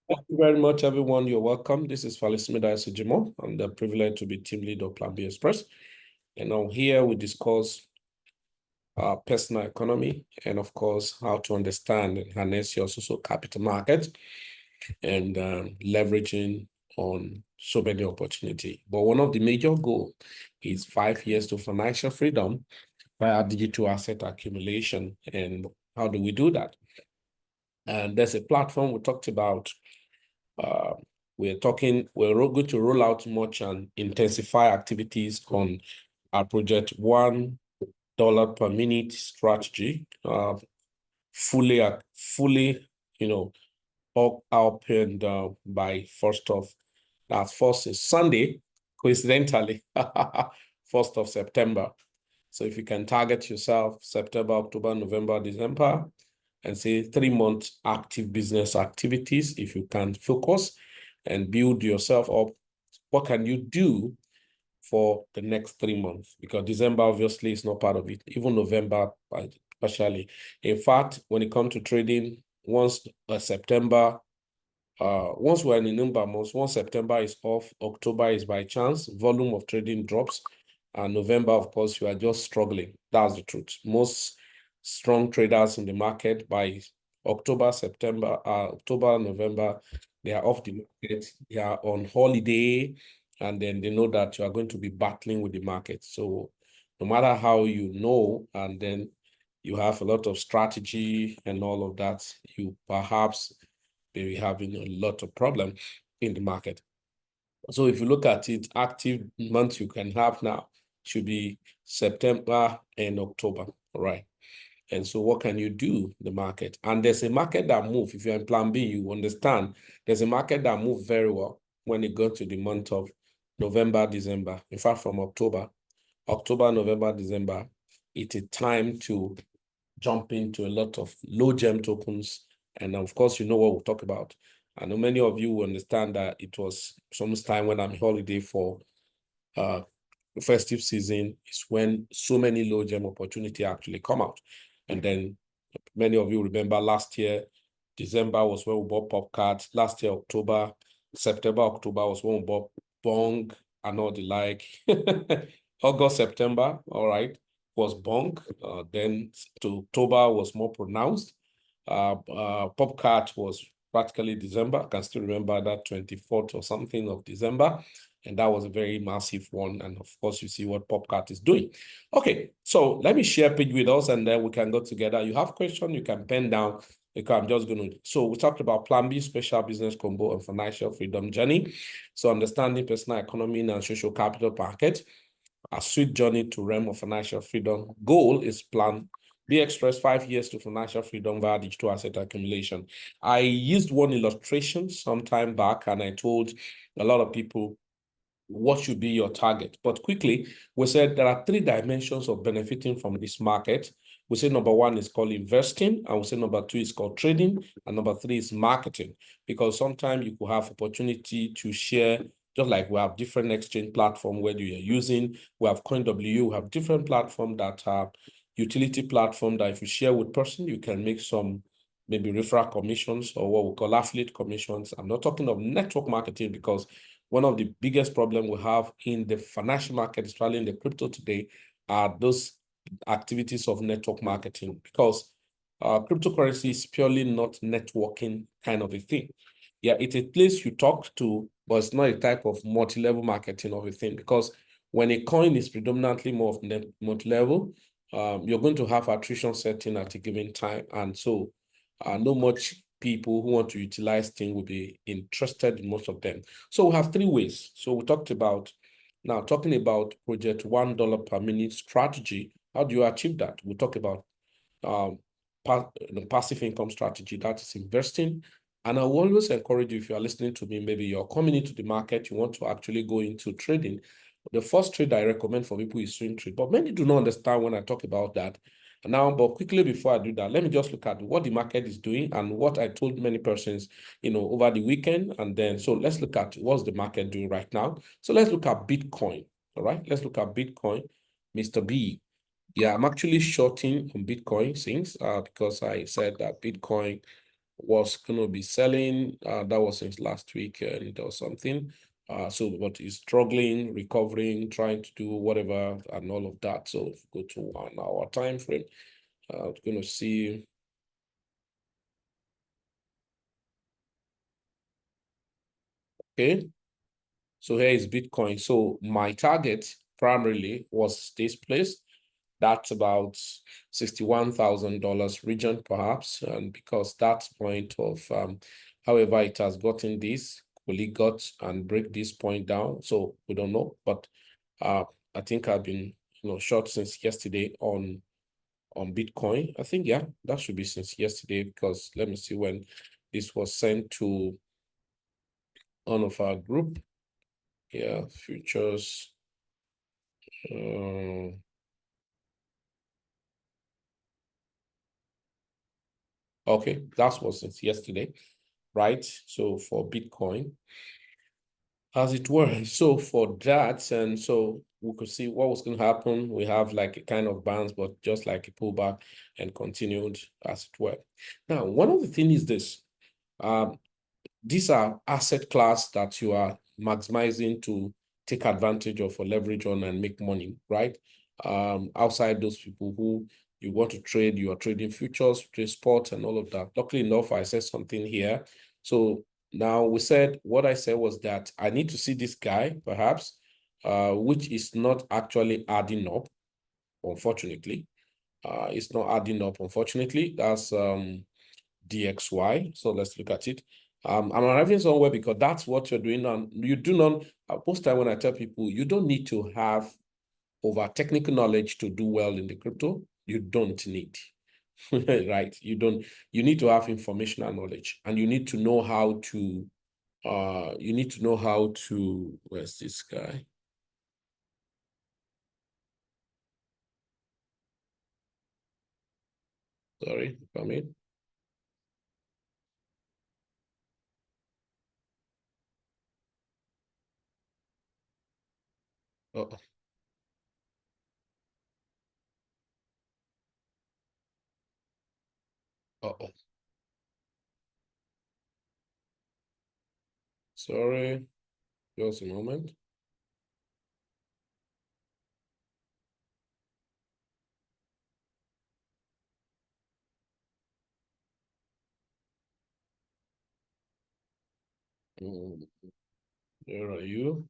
Thank you very much, everyone. You're welcome. This is Falismida Sujimo. I'm the privilege to be team lead of Plan B Express. And now here we discuss personal economy and, of course, how to understand and harness your social capital market and leveraging on so many opportunities. But one of the major goals is 5 years to financial freedom via digital asset accumulation. And how do we do that? And there's a platform we talked about. We're going to roll out much and intensify activities on our project $1 per minute strategy, fully, opened by first is Sunday, coincidentally, 1st of September. So if you can target yourself September, October, November, December, and say 3 month active business activities, if you can focus and build yourself up, what can you do for the next 3 months? Because December obviously is not part of it, even November partially. In fact, when it comes to trading, once September, once we're in the number months, once September is off, October is by chance, volume of trading drops, and November, of course, you are just struggling. That's the truth. Most strong traders in the market by October, November, they are off the market, they are on holiday, and then they know that you are going to be battling with the market. So no matter how you know, and then you have a lot of strategy and all of that, you perhaps may be having a lot of problem in the market. So if you look at it, active months you can have now should be September and October, all right? And so what can you do the market? And there's a market that moves. If you're in Plan B, you understand there's a market that moves very well when it goes to the month of November, December. In fact, from October, November, December, it's a time to jump into a lot of low gem tokens. And of course, you know what we'll talk about. I know many of you will understand that it was some time when I'm on holiday for festive season is when so many low gem opportunity actually come out. And then many of you remember last year, December was when we bought Popcat. Last year, September, October was when we bought Bong and all the like. August, September, all right, was Bong. Then to October was more pronounced. Popcat was practically December. I can still remember that 24th or something of December. And that was a very massive one. And of course, you see what Popcat is doing. Okay, so let me share page with us and then we can go together. You have questions, you can pen down because I'm just going to. So we talked about Plan B, special business combo, and financial freedom journey. So understanding personal economy and social capital market, a sweet journey to realm of financial freedom. Goal is Plan B Express 5 years to financial freedom via digital asset accumulation. I used one illustration some time back and I told a lot of people what should be your target. But quickly, we said there are 3 dimensions of benefiting from this market. We say number 1 is called investing, and we say number 2 is called trading, and number 3 is marketing. Because sometimes you could have opportunity to share, just like we have different exchange platform where you are using. We have CoinW, we have different platform that have utility platform that if you share with person, you can make some maybe referral commissions or what we call affiliate commissions. I'm not talking of network marketing because one of the biggest problems we have in the financial market, especially in the crypto today, are those activities of network marketing because cryptocurrency is purely not networking kind of a thing. Yeah, it's a place you talk to, but it's not a type of multi-level marketing of a thing because when a coin is predominantly more of multi-level, you're going to have attrition setting at a given time. And so not much people who want to utilize things will be interested in most of them. So we have 3 ways. So we talked about, now talking about project $1 per minute strategy. How do you achieve that? We'll talk about the passive income strategy, that is investing. And I will always encourage you, if you are listening to me, maybe you're coming into the market, you want to actually go into trading. The first trade I recommend for people is swing trade, but many do not understand when I talk about that. Now, but quickly before I do that, let me just look at what the market is doing and what I told many persons, over the weekend. And then, so let's look at what's the market doing right now. So let's look at Bitcoin, all right? Let's look at Bitcoin, Mr. B. Yeah, I'm actually shorting on Bitcoin since because I said that Bitcoin was going to be selling. That was since last week or something. So, but he's struggling, recovering, trying to do whatever and all of that. So, if we go to 1 hour time frame, we're going to see. Okay, so here is Bitcoin. So my target primarily was this place. That's about $61,000 region, perhaps. And because that point of, however it has gotten this, will it got and break this point down? So we don't know. But I think I've been, short since yesterday on Bitcoin. I think, yeah, that should be since yesterday, because let me see when this was sent to one of our group. Yeah, futures. Okay, that was since yesterday, right? So for Bitcoin, as it were. So for that, and so we could see what was going to happen. We have like a kind of bounce, but just like a pullback and continued as it were. Now, one of the things is this. These are asset class that you are maximizing to take advantage of or leverage on and make money, right? Outside those people who you want to trade, you are trading futures, trade sports, and all of that. Luckily enough, I said something here. So now we said, what I said was that I need to see this guy, perhaps, which is not actually adding up, unfortunately. It's not adding up, unfortunately. That's DXY. So let's look at it. I'm arriving somewhere because that's what you're doing. And you do not, most time when I tell people, you don't need to have over technical knowledge to do well in the crypto. You don't need, right? You need to have informational knowledge, and you need to know how to, where's this guy? Sorry, come in. Uh-oh, uh-oh. Sorry, just a moment. Mm, where are you?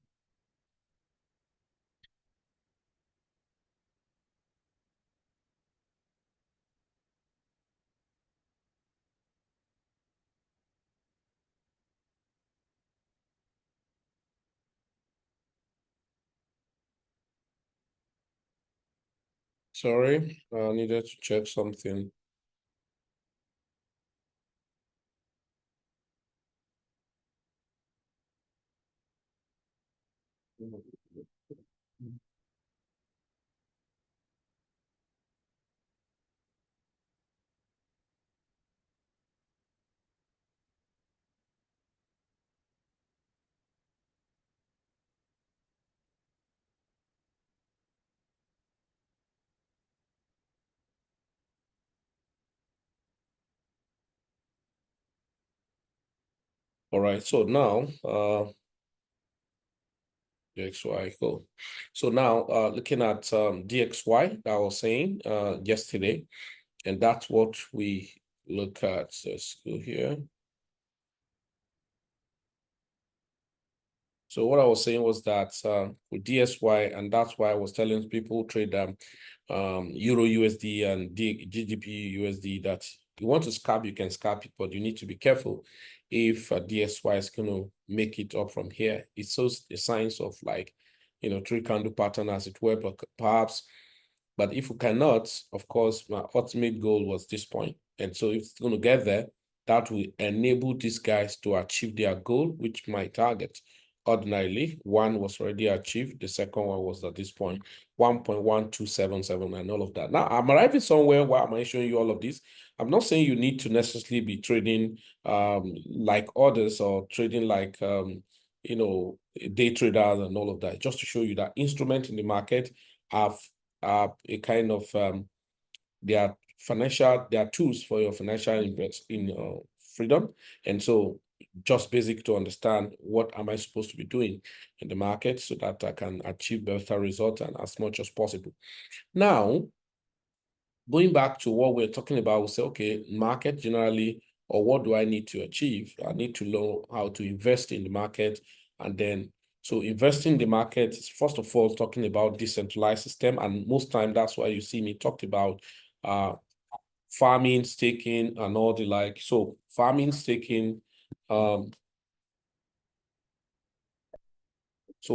Sorry, I needed to check something. All right, so now DXY, cool. So now looking at DXY that I was saying yesterday, and that's what we look at. So let's go here. So what I was saying was that with DSY, and that's why I was telling people trade Euro USD and GDP USD, that you want to scalp, you can scalp it, but you need to be careful if DSY is going to make it up from here. It shows the signs of like, three candle pattern as it were, but perhaps, but if we cannot, of course, my ultimate goal was this point. And so if it's going to get there, that will enable these guys to achieve their goal, which my target. Ordinarily, one was already achieved. The second one was at this point, 1.1277 and all of that. Now, I'm arriving somewhere where I'm showing you all of this. I'm not saying you need to necessarily be trading like others or trading like, day traders and all of that, just to show you that instrument in the market have a kind of, they are tools for your financial freedom. And so just basic to understand what am I supposed to be doing in the market so that I can achieve better results and as much as possible. Now, going back to what we're talking about, we say, okay, market generally, or what do I need to achieve? I need to know how to invest in the market. And then, so investing in the market is first of all talking about decentralized system. And most time that's why you see me talked about farming, staking, and all the like. So farming, staking, so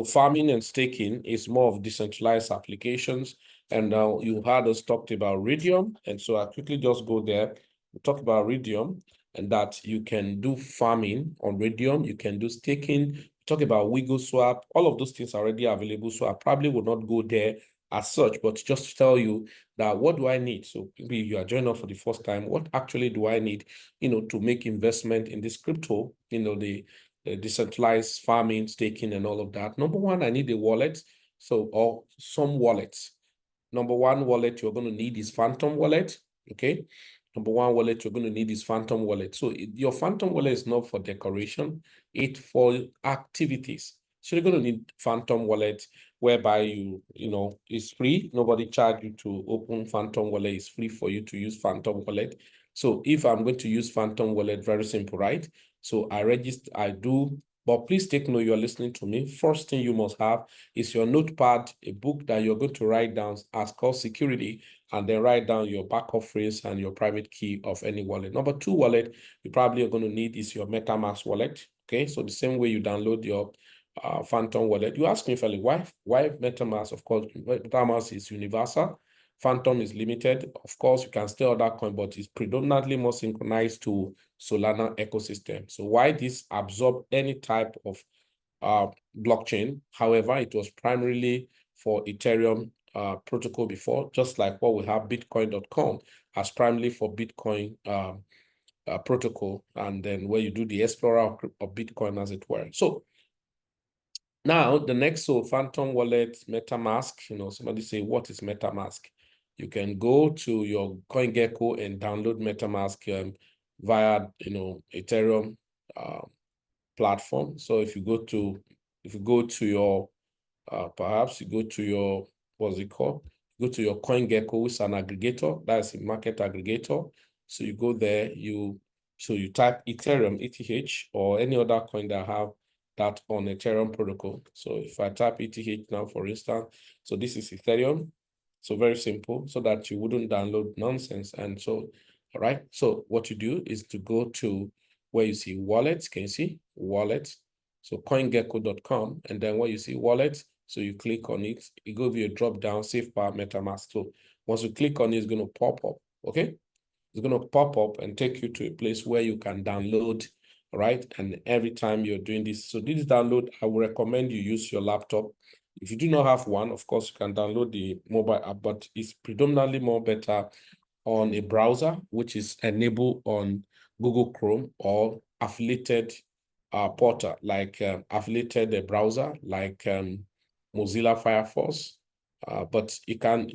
farming and staking is more of decentralized applications. And now you heard us talked about Rhodium. And so I quickly just go there. We talk about Rhodium and that you can do farming on Rhodium. You can do staking. Talk about Wiggle Swap. All of those things are already available. So I probably will not go there as such, but just to tell you that what do I need? So maybe you are joining us for the first time. What actually do I need, to make investment in this crypto, the decentralized farming, staking, and all of that. Number one, I need a wallet. So, or some wallets. Number one wallet you're going to need is Phantom wallet. Okay. Number one wallet you're going to need is Phantom wallet. So your Phantom wallet is not for decoration, it's for activities. So you're going to need Phantom wallet, whereby it's free. Nobody charge you to open Phantom wallet. It's free for you to use Phantom wallet. So if I'm going to use Phantom wallet, very simple, right? So I register, I do, but please take note, you're listening to me. First thing you must have is your notepad, a book that you're going to write down as called security, and then write down your backup phrase and your private key of any wallet. Number two wallet you probably are going to need is your MetaMask wallet. Okay, so the same way you download your Phantom wallet. You ask me, Feli, why MetaMask? Of course, MetaMask is universal. Phantom is limited. Of course, you can still order coin, but it's predominantly more synchronized to Solana ecosystem. So why this absorb any type of blockchain? However, it was primarily for Ethereum protocol before, just like what we have Bitcoin.com as primarily for Bitcoin protocol, and then where you do the explorer of Bitcoin, as it were. So now the next, so Phantom wallet, MetaMask, somebody say, what is MetaMask? You can go to your CoinGecko and download MetaMask via, Ethereum platform. So if you go to your, perhaps you go to your, what's it called? Go to your CoinGecko, which is an aggregator. That's a market aggregator. So you go there, you type Ethereum, ETH, or any other coin that have that on Ethereum protocol. So if I type ETH now, for instance, so this is Ethereum. So very simple, so that you wouldn't download nonsense. And so, all right. So what you do is to go to where you see wallets. Can you see wallets? So coingecko.com, and then where you see wallets, so you click on it, it gives you a drop down, Safe Power MetaMask. So once you click on it, it's going to pop up. Okay, it's going to pop up and take you to a place where you can download. Right, and every time you're doing this, so this download, I would recommend you use your laptop. If you do not have one, of course, you can download the mobile app, but it's predominantly more better on a browser, which is enabled on Google Chrome or affiliated portal, like affiliated browser, like Mozilla Firefox. But you can,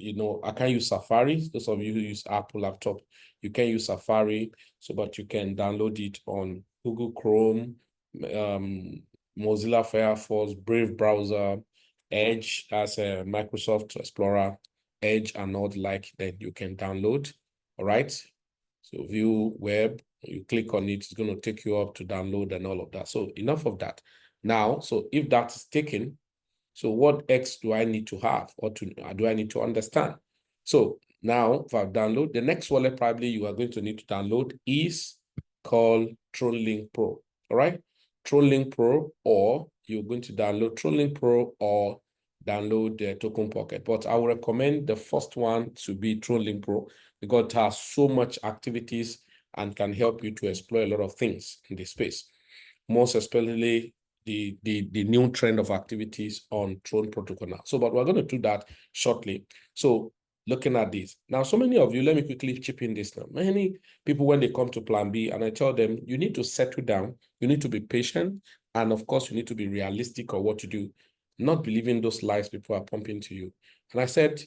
I can use Safari. Those of you who use Apple laptop, you can use Safari, but you can download it on Google Chrome, Mozilla Firefox, Brave browser, Edge, that's a Microsoft Explorer, Edge, and all the like. Then you can download. All right. So view web, you click on it, it's going to take you up to download and all of that. So enough of that. Now, so if that's taken, so what X do I need to have, or do I need to understand? So now if I download, the next wallet probably you are going to need to download is called TronLink Pro. All right. TronLink Pro, or you're going to download TronLink Pro or download the Token Pocket. But I would recommend the first one to be TronLink Pro, because it has so much activities and can help you to explore a lot of things in the space. Most especially the new trend of activities on Tron protocol now. So, but we're going to do that shortly. So looking at this. Now, so many of you, let me quickly chip in this now. Many people, when they come to Plan B, and I tell them, you need to settle down, you need to be patient, and of course, you need to be realistic of what to do, not believing those lies people are pumping to you. And I said,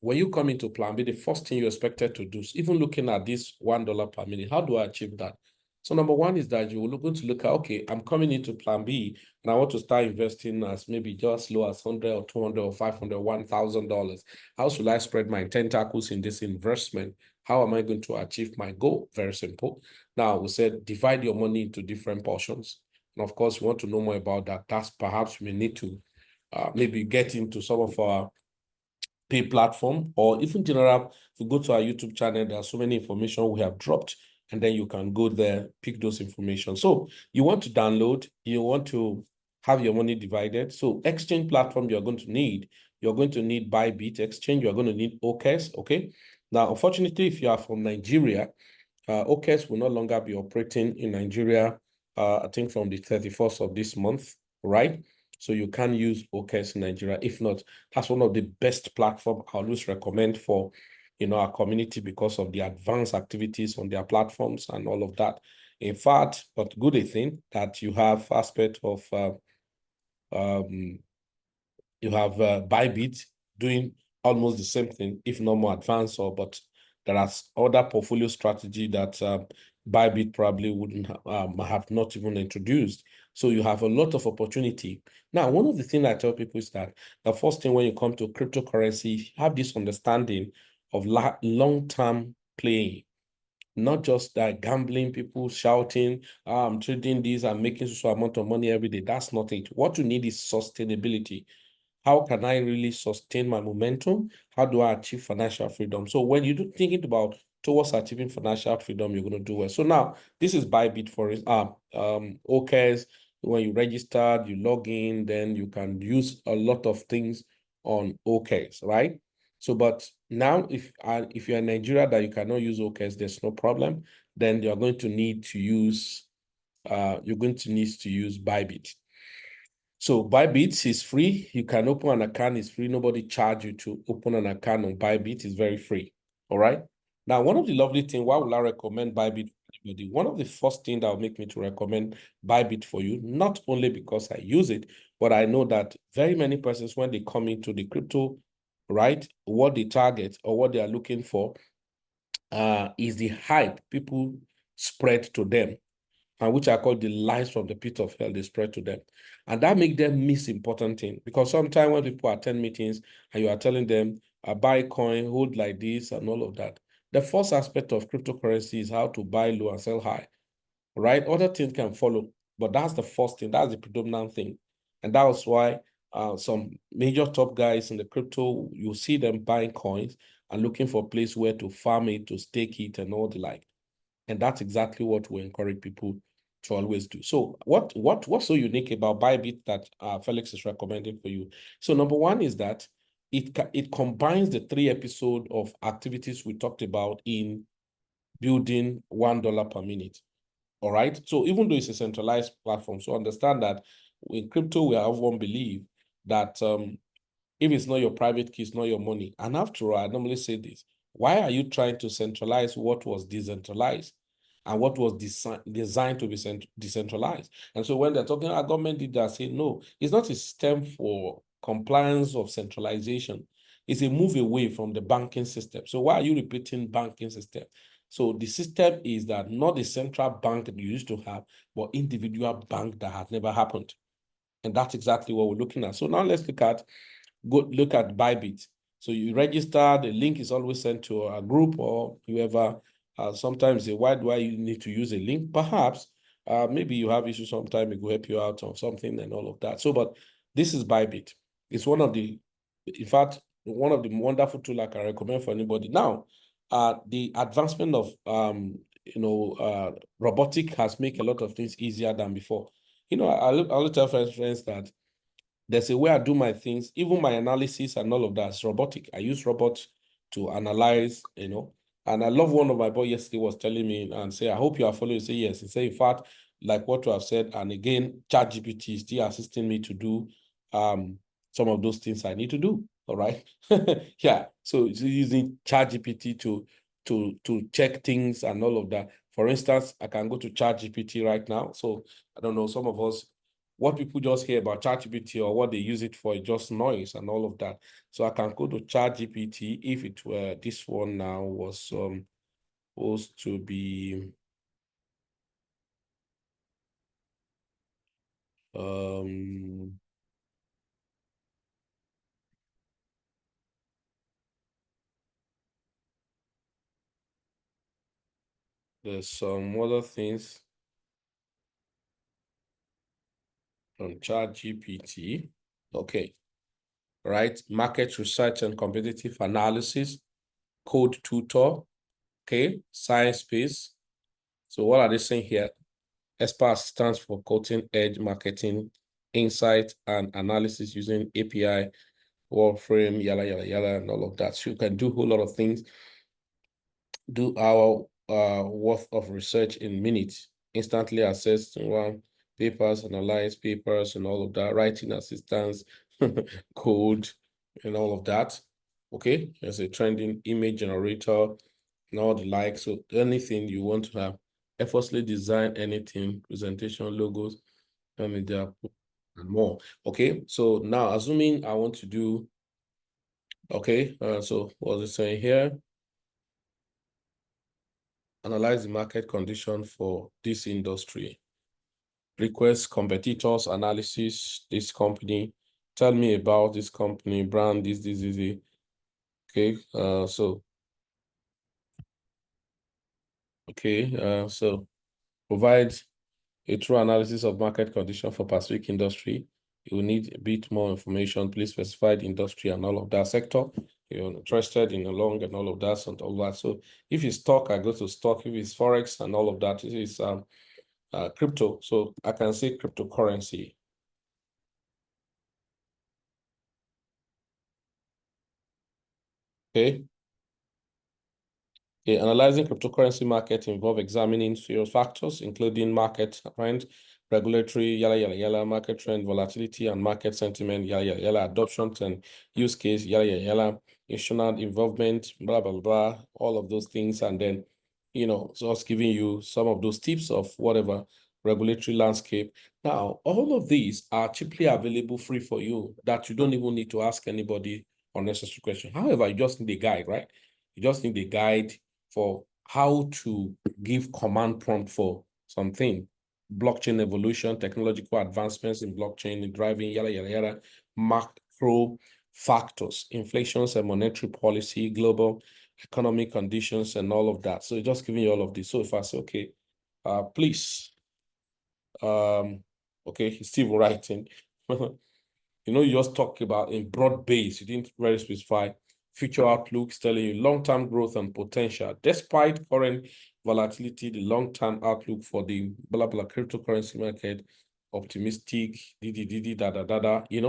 when you come into Plan B, the first thing you expected to do is even looking at this $1 per minute, how do I achieve that? So number one is that you're going to look at, okay, I'm coming into plan B and I want to start investing as maybe just low as 100 or 200 or 500, $1,000. How should I spread my tentacles in this investment? How am I going to achieve my goal? Very simple. Now, we said divide your money into different portions. And of course, we want to know more about that. That's perhaps we need to maybe get into some of our pay platform, or even general, if you go to our YouTube channel, there are so many information we have dropped, and then you can go there, pick those information. So you want to download, you want to have your money divided. So exchange platform you're going to need Bybit exchange, you're going to need OKES, okay? Now, unfortunately, if you are from Nigeria, OKES will no longer be operating in Nigeria, I think from the 31st of this month, right? So you can use OKES in Nigeria. If not, that's one of the best platform I always recommend for, our community because of the advanced activities on their platforms and all of that. In fact, but good a thing that you have aspect of you have Bybit doing almost the same thing, if not more advanced, but there are other portfolio strategy that Bybit probably wouldn't have not even introduced. So you have a lot of opportunity. Now, one of the things I tell people is that the first thing when you come to cryptocurrency, have this understanding of long-term playing, not just that gambling, people shouting, I'm trading this, I'm making so amount of money every day. That's not it. What you need is sustainability. How can I really sustain my momentum? How do I achieve financial freedom? So when you do thinking about towards achieving financial freedom, you're going to do well. So now this is Bybit for OKES. When you registered, you log in, then you can use a lot of things on OKES, right? So, but now if you're in Nigeria that you cannot use OKES, there's no problem. Then you're going to need to use Bybit. So Bybit is free. You can open an account, it's free. Nobody charge you to open an account on Bybit. It's very free. All right. Now, one of the lovely things, why would I recommend Bybit for anybody? One of the first things that will make me to recommend Bybit for you, not only because I use it, but I know that very many persons, when they come into the crypto, right, what they target or what they are looking for is the hype people spread to them, and which I call the lies from the pit of hell they spread to them. And that make them miss important thing, because sometimes when people attend meetings and you are telling them, buy coin, hold like this and all of that, the first aspect of cryptocurrency is how to buy low and sell high, right? Other things can follow, but that's the first thing. That's the predominant thing. And that was why some major top guys in the crypto, you see them buying coins and looking for a place where to farm it, to stake it and all the like. And that's exactly what we encourage people to always do. So what's so unique about Bybit that Felix is recommending for you? So number one is that it combines the 3 episodes of activities we talked about in building $1 per minute. All right. So even though it's a centralized platform, so understand that in crypto, we have one belief that if it's not your private key, it's not your money. And after all, I normally say this: why are you trying to centralize what was decentralized and what was designed to be decentralized? And so when they're talking about government did that, say no, it's not a system for compliance of centralization. It's a move away from the banking system. So why are you repeating banking system? So the system is that not the central bank that you used to have, but individual bank that had never happened. And that's exactly what we're looking at. So now let's look at Bybit. So you register, the link is always sent to a group or whoever. Sometimes say, why do I need to use a link? Perhaps maybe you have issues sometime, it will help you out on something and all of that. So, but this is Bybit. It's one of the, in fact, one of the wonderful tools I can recommend for anybody. Now, the advancement of robotic has made a lot of things easier than before. I'll tell friends that there's a way I do my things, even my analysis and all of that is robotic. I use robots to analyze, and I love one of my boys yesterday was telling me and say, I hope you are following. Say yes. He said, in fact, like what you have said, and again, ChatGPT is still assisting me to do some of those things I need to do. All right. Yeah. So using ChatGPT to check things and all of that. For instance, I can go to ChatGPT right now. So I don't know, some of us, what people just hear about ChatGPT or what they use it for is just noise and all of that. So I can go to ChatGPT. If it were this one now was supposed to be Um, there's some other things on ChatGPT. Okay, right? Market research and competitive analysis, code tutor, okay, science space. So what are they saying here? Expert stands for cutting edge marketing, insight, and analysis using API, Warframe, yalla, yalla, yalla, and all of that. So you can do a whole lot of things, do our worth of research in minutes, instantly access to one papers, analyze papers, and all of that, writing assistance, code, and all of that. Okay, there's a trending image generator and all the like. So anything you want to have, effortlessly design anything, presentation, logos, media, and more. Okay, so now assuming I want to do, okay, so what was it saying here? Analyze the market condition for this industry. Request competitors analysis, this company. Tell me about this company, brand, this. Okay, so provide a true analysis of market condition for Pacific industry. You will need a bit more information. Please specify the industry and all of that sector. You're interested in along and all of that and all that. So if it's stock, I go to stock. If it's forex and all of that, it is crypto. So I can say cryptocurrency. Okay. Okay, analyzing cryptocurrency market involve examining serious factors, including market trend, regulatory, yalla, yalla, yalla, market trend, volatility, and market sentiment, yalla, yalla, yalla, adoption and use case, yalla, yalla, yalla, institutional involvement, blah, blah, blah, all of those things. And then, so it's giving you some of those tips of whatever regulatory landscape. Now, all of these are cheaply available free for you that you don't even need to ask anybody unnecessary question. However, you just need a guide, right? You just need a guide for how to give command prompt for something. Blockchain evolution, technological advancements in blockchain, driving, yada, yada, yada, macro factors, inflations and monetary policy, global economic conditions, and all of that. So just giving you all of this. So if I say, okay, please, okay, he's still writing. You just talk about in broad base, you didn't very specify future outlooks, telling you long-term growth and potential. Despite current volatility, the long-term outlook for the blah, blah, cryptocurrency market, optimistic, da, da, da, da, he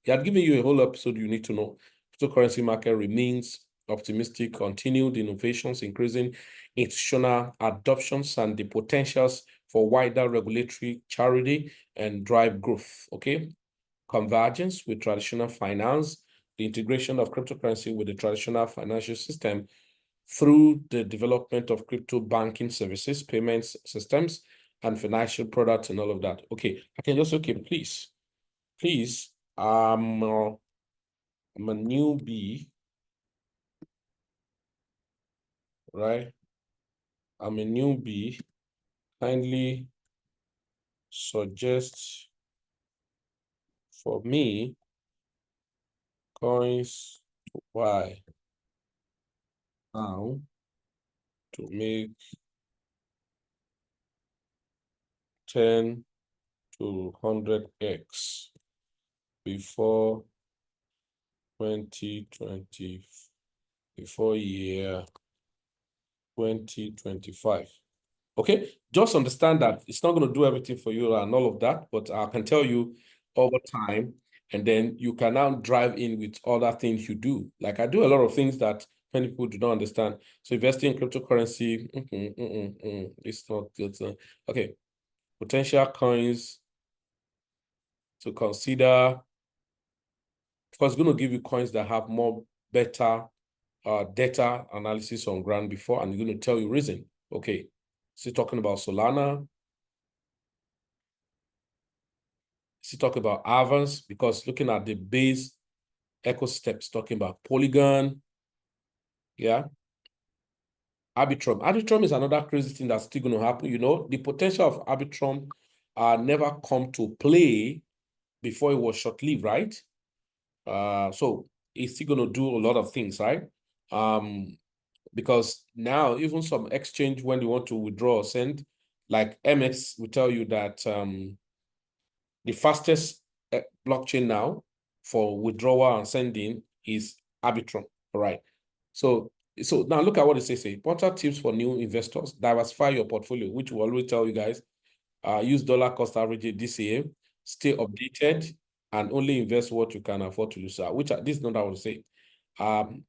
had given you a whole episode you need to know. Cryptocurrency market remains optimistic, continued innovations, increasing institutional adoptions, and the potentials for wider regulatory charity and drive growth, okay? Convergence with traditional finance, the integration of cryptocurrency with the traditional financial system through the development of crypto banking services, payments systems, and financial products and all of that. Okay, I can just, okay, please, I'm a newbie, right? I'm a newbie. Kindly suggest for me coins to buy now to make 10 to 100x before 2020, before year 2025. Okay, just understand that it's not going to do everything for you and all of that, but I can tell you over time, and then you can now drive in with other things you do. Like I do a lot of things that many people do not understand. So investing in cryptocurrency, it's not good. Okay, potential coins to consider. Of course, it's going to give you coins that have more better data analysis on ground before, and it's going to tell you reason. Okay, is he talking about Solana? Is he talking about Avance? Because looking at the base ecosystems, talking about Polygon, yeah. Arbitrum. Arbitrum is another crazy thing that's still going to happen. The potential of Arbitrum never come to play before it was short-lived, right? So it's still going to do a lot of things, right? Because now even some exchange, when you want to withdraw or send, like MX will tell you that the fastest blockchain now for withdrawal and sending is Arbitrum. All right. So now look at what it says. Important tips for new investors: diversify your portfolio, which will always tell you guys. Use dollar cost average DCA, stay updated, and only invest what you can afford to lose. Which this is not what I would say.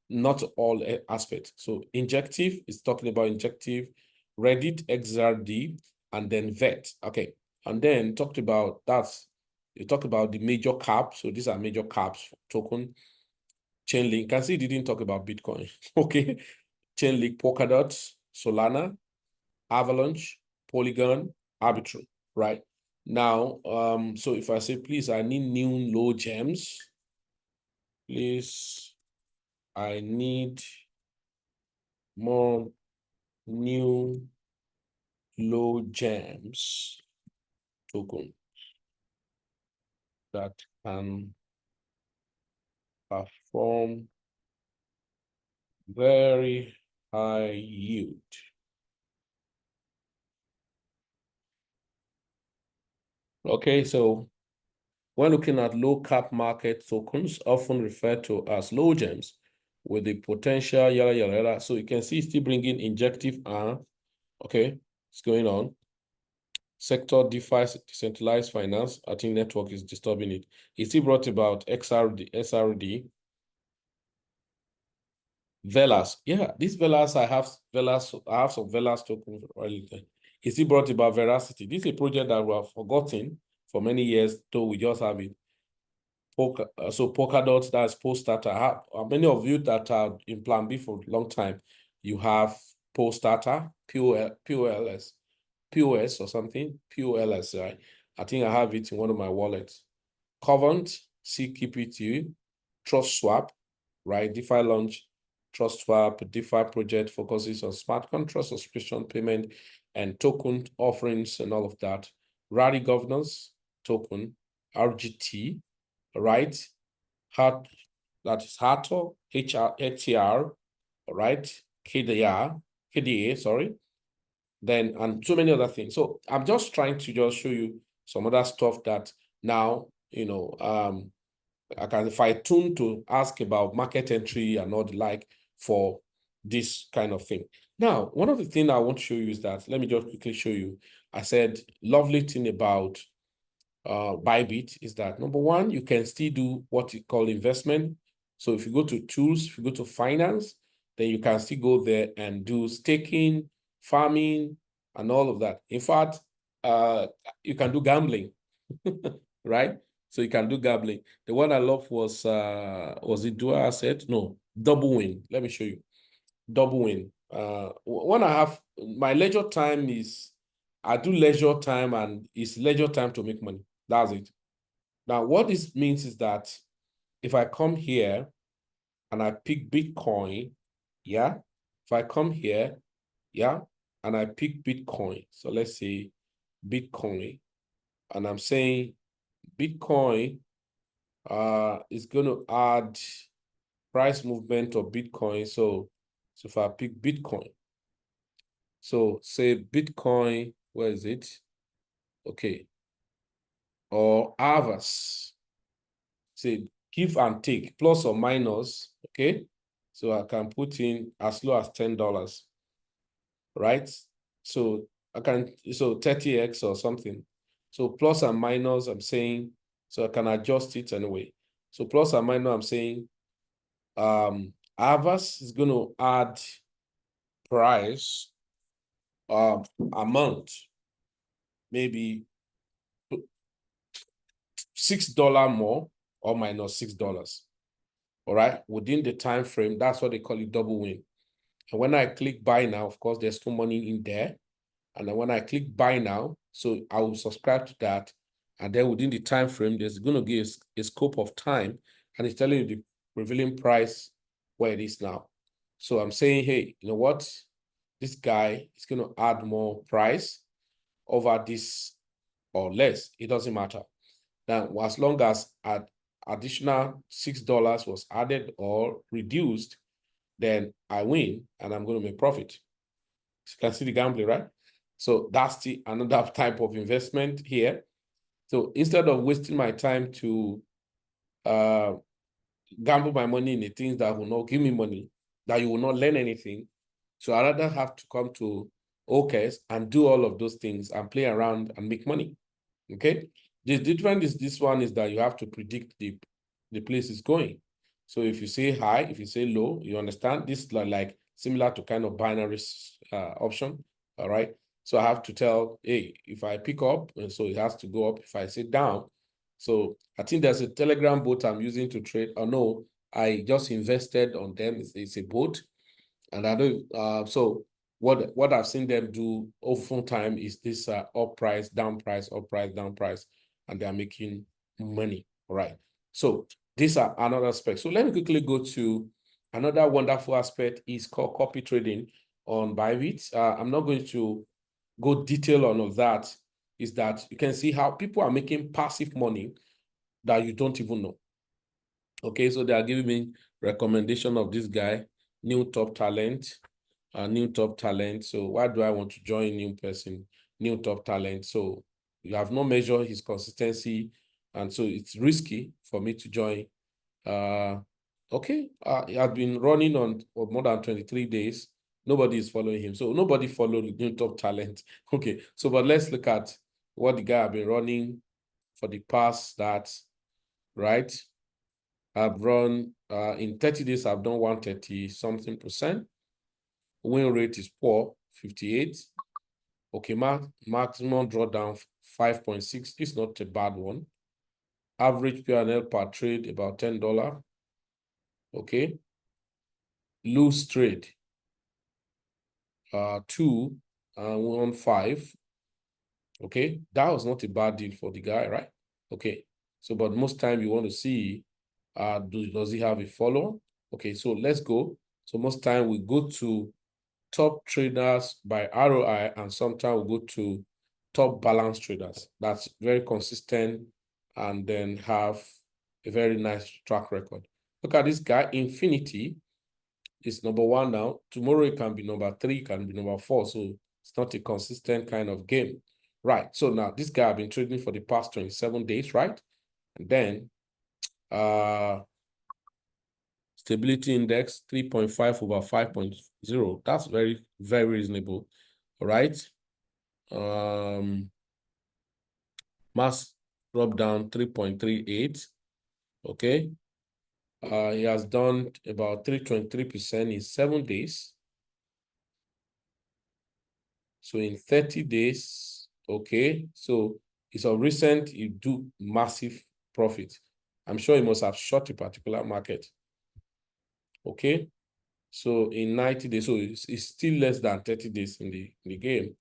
Not all aspects. So injective is talking about injective, Reddit, XRD, and then VET. Okay. And then talked about you talk about the major caps. So these are major caps token. Chainlink. Can see, didn't talk about Bitcoin. Okay. Chainlink, Polkadot, Solana, Avalanche, Polygon, Arbitrum, right? Now, so if I say, please, I need new low gems. Please, I need more new low gems token that can perform very high yield. Okay, so when looking at low cap market tokens, often referred to as low gems, with the potential yada yada yada. So you can see still bringing injective okay, it's going on. Sector DeFi, decentralized finance. I think network is disturbing it. He still brought about SRD. Velas. Yeah, these Velas, I have some Velas tokens already. He still brought about Veracity. This is a project that we have forgotten for many years, though we just have it. So Polkadot, that's post-starter. Many of you that are in Plan B for a long time, you have post-starter, POLS or something, POLS, right? I think I have it in one of my wallets. Covent, CKPT, Trust Swap, right? DeFi launch, Trust Swap, DeFi project focuses on smart contract subscription payment and token offerings and all of that. Rally governance token, RGT, right? That is HATO, HTR, right? KDA, sorry. Then, and so many other things. So I'm just trying to just show you some other stuff that now, I can, if I tune to ask about market entry and all the like for this kind of thing. Now, one of the things I want to show you is that, let me just quickly show you. I said, lovely thing about Bybit is that, number one, you can still do what you call investment. So if you go to tools, if you go to finance, then you can still go there and do staking, farming, and all of that. In fact, you can do gambling, right? So you can do gambling. The one I love was it dual asset? No, double win. Let me show you. Double win. When I have my leisure time is, I do leisure time and it's leisure time to make money. That's it. Now, what this means is that if I come here and I pick Bitcoin, yeah, if I come here, yeah, and I pick Bitcoin, so let's say Bitcoin, and I'm saying Bitcoin is going to add price movement of Bitcoin. So if I pick Bitcoin, so say Bitcoin, where is it? Okay. Or Avas, say give and take, plus or minus, okay? So I can put in as low as $10, right? So I can, so 30x or something. So plus and minus, I'm saying, so I can adjust it anyway. So plus and minus, I'm saying, Avas is going to add price, amount, maybe $6 more or minus $6. All right, within the time frame, that's what they call it, double win. And when I click buy now, of course, there's no money in there. And then when I click buy now, so I will subscribe to that. And then within the time frame, there's going to give a scope of time, and it's telling you the prevailing price where it is now. So I'm saying, hey, you know what? This guy is going to add more price over this or less, it doesn't matter. Now, as long as additional $6 was added or reduced, then I win and I'm going to make profit. So you can see the gambling, right? So that's another type of investment here. So instead of wasting my time to gamble my money in the things that will not give me money, that you will not learn anything, so I rather have to come to OKS and do all of those things and play around and make money. Okay. The difference is this one is that you have to predict the place is going. So if you say high, if you say low, you understand this is like similar to kind of binary option. All right. So I have to tell, hey, if I pick up, and so it has to go up. If I sit down, so I think there's a Telegram bot I'm using to trade. Oh no, I just invested on them. It's a bot, and I don't. So what I've seen them do often time is this up price, down price, up price, down price, and they're making money. All right. So these are another aspect. So let me quickly go to another wonderful aspect is called copy trading on Bybit. I'm not going to go detail on all that. Is that you can see how people are making passive money that you don't even know. Okay, so they are giving me recommendation of this guy, new top talent. New top talent. So why do I want to join new person, new top talent? So you have not measured his consistency. And so it's risky for me to join. Okay, he has been running on for more than 23 days. Nobody is following him. So nobody followed new top talent. Okay, so but let's look at what the guy have been running for the past right? I've run, in 30 days, I've done 130 something percent. Win rate is poor, 58. Okay, maximum drawdown 5.6. It's not a bad one. Average P&L per trade about $10. Okay. Loose trade 2 and 1.5. Okay, that was not a bad deal for the guy, right? Okay, so but most time you want to see does he have a follow? Okay, so let's go. So most time we go to top traders by ROI, and sometimes we'll go to top balance traders. That's very consistent and then have a very nice track record. Look at this guy, Infinity is number 1 now. Tomorrow it can be number 3, it can be number 4. So it's not a consistent kind of game. Right. So now this guy I've been trading for the past 27 days, right? And then stability index 3.5 over 5.0. That's very, very reasonable. All right. Mass drop down 3.38. Okay. He has done about 3.3% in 7 days. So in 30 days, okay. So it's of recent, you do massive profit. I'm sure you must have short a particular market. Okay. So in 90 days, so it's still less than 30 days in the game.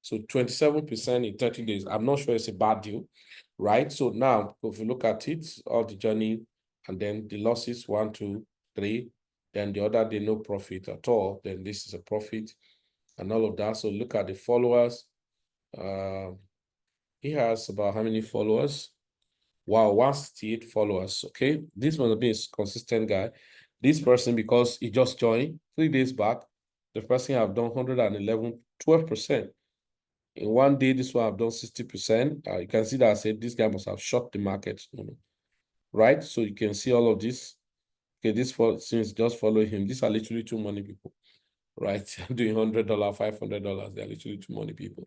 So 27% in 30 days. I'm not sure it's a bad deal, right? So now, if you look at it, all the journey, and then the losses, 1, 2, 3, then the other day, no profit at all, then this is a profit and all of that. So look at the followers. He has about how many followers? Wow, 168 followers. Okay, this must be a consistent guy. This person, because he just joined 3 days back, the person have done 111, 12%. In 1 day, this one have done 60%. You can see that I said this guy must have shot the market, right? So you can see all of this. Okay, since just follow him. These are literally two money people, right? Doing $100, $500. They're literally two money people.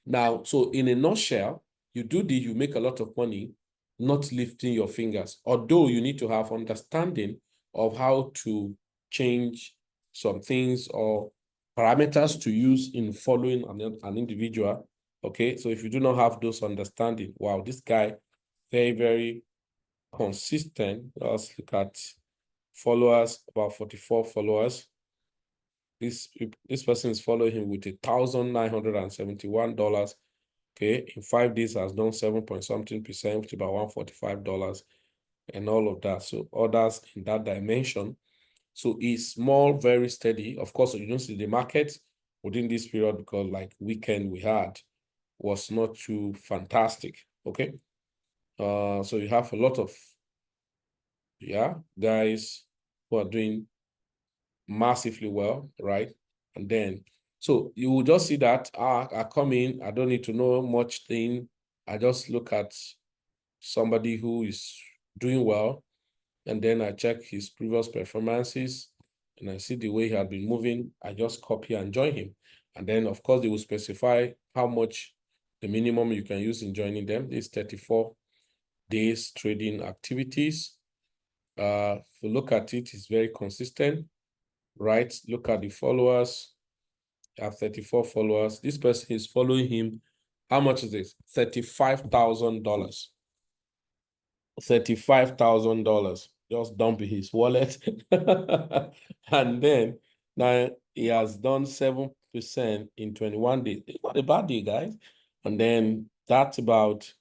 Now, so in a nutshell, you do this, you make a lot of money, not lifting your fingers. Although you need to have understanding of how to change some things or parameters to use in following an individual. Okay, so if you do not have those understanding, wow, this guy, very, very consistent. Let's look at followers, about 44 followers. This person is following him with $1,971. Okay, in 5 days has done 7 point something percent, which is about $145 and all of that. So others in that dimension. So it's small, very steady. Of course, you don't see the market within this period because like weekend we had was not too fantastic. Okay. So you have a lot of guys who are doing massively well, right? And then so you will just see that I come in, I don't need to know much thing. I just look at somebody who is doing well, and then I check his previous performances and I see the way he had been moving. I just copy and join him. And then of course they will specify how much the minimum you can use in joining them is 34 days trading activities. If you look at it, it's very consistent, right? Look at the followers. I have 34 followers. This person is following him. How much is this? $35,000. $35,000. Just dump in his wallet. And then now he has done 7% in 21 days. It's not a bad deal, guys. And then that's about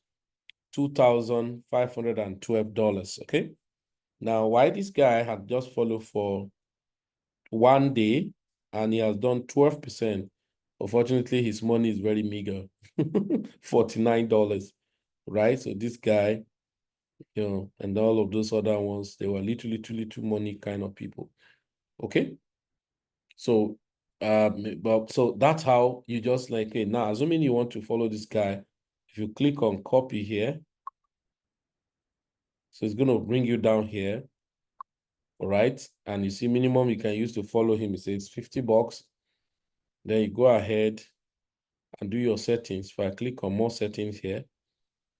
$2,512. Okay. Now, why this guy had just followed for 1 day and he has done 12%. Unfortunately, his money is very meager. $49, right? So this guy, and all of those other ones, they were little money kind of people. Okay. So but so that's how you just like, hey, now assuming you want to follow this guy, if you click on copy here, so it's going to bring you down here. All right. And you see minimum you can use to follow him. It says $50. Then you go ahead and do your settings. If I click on more settings here,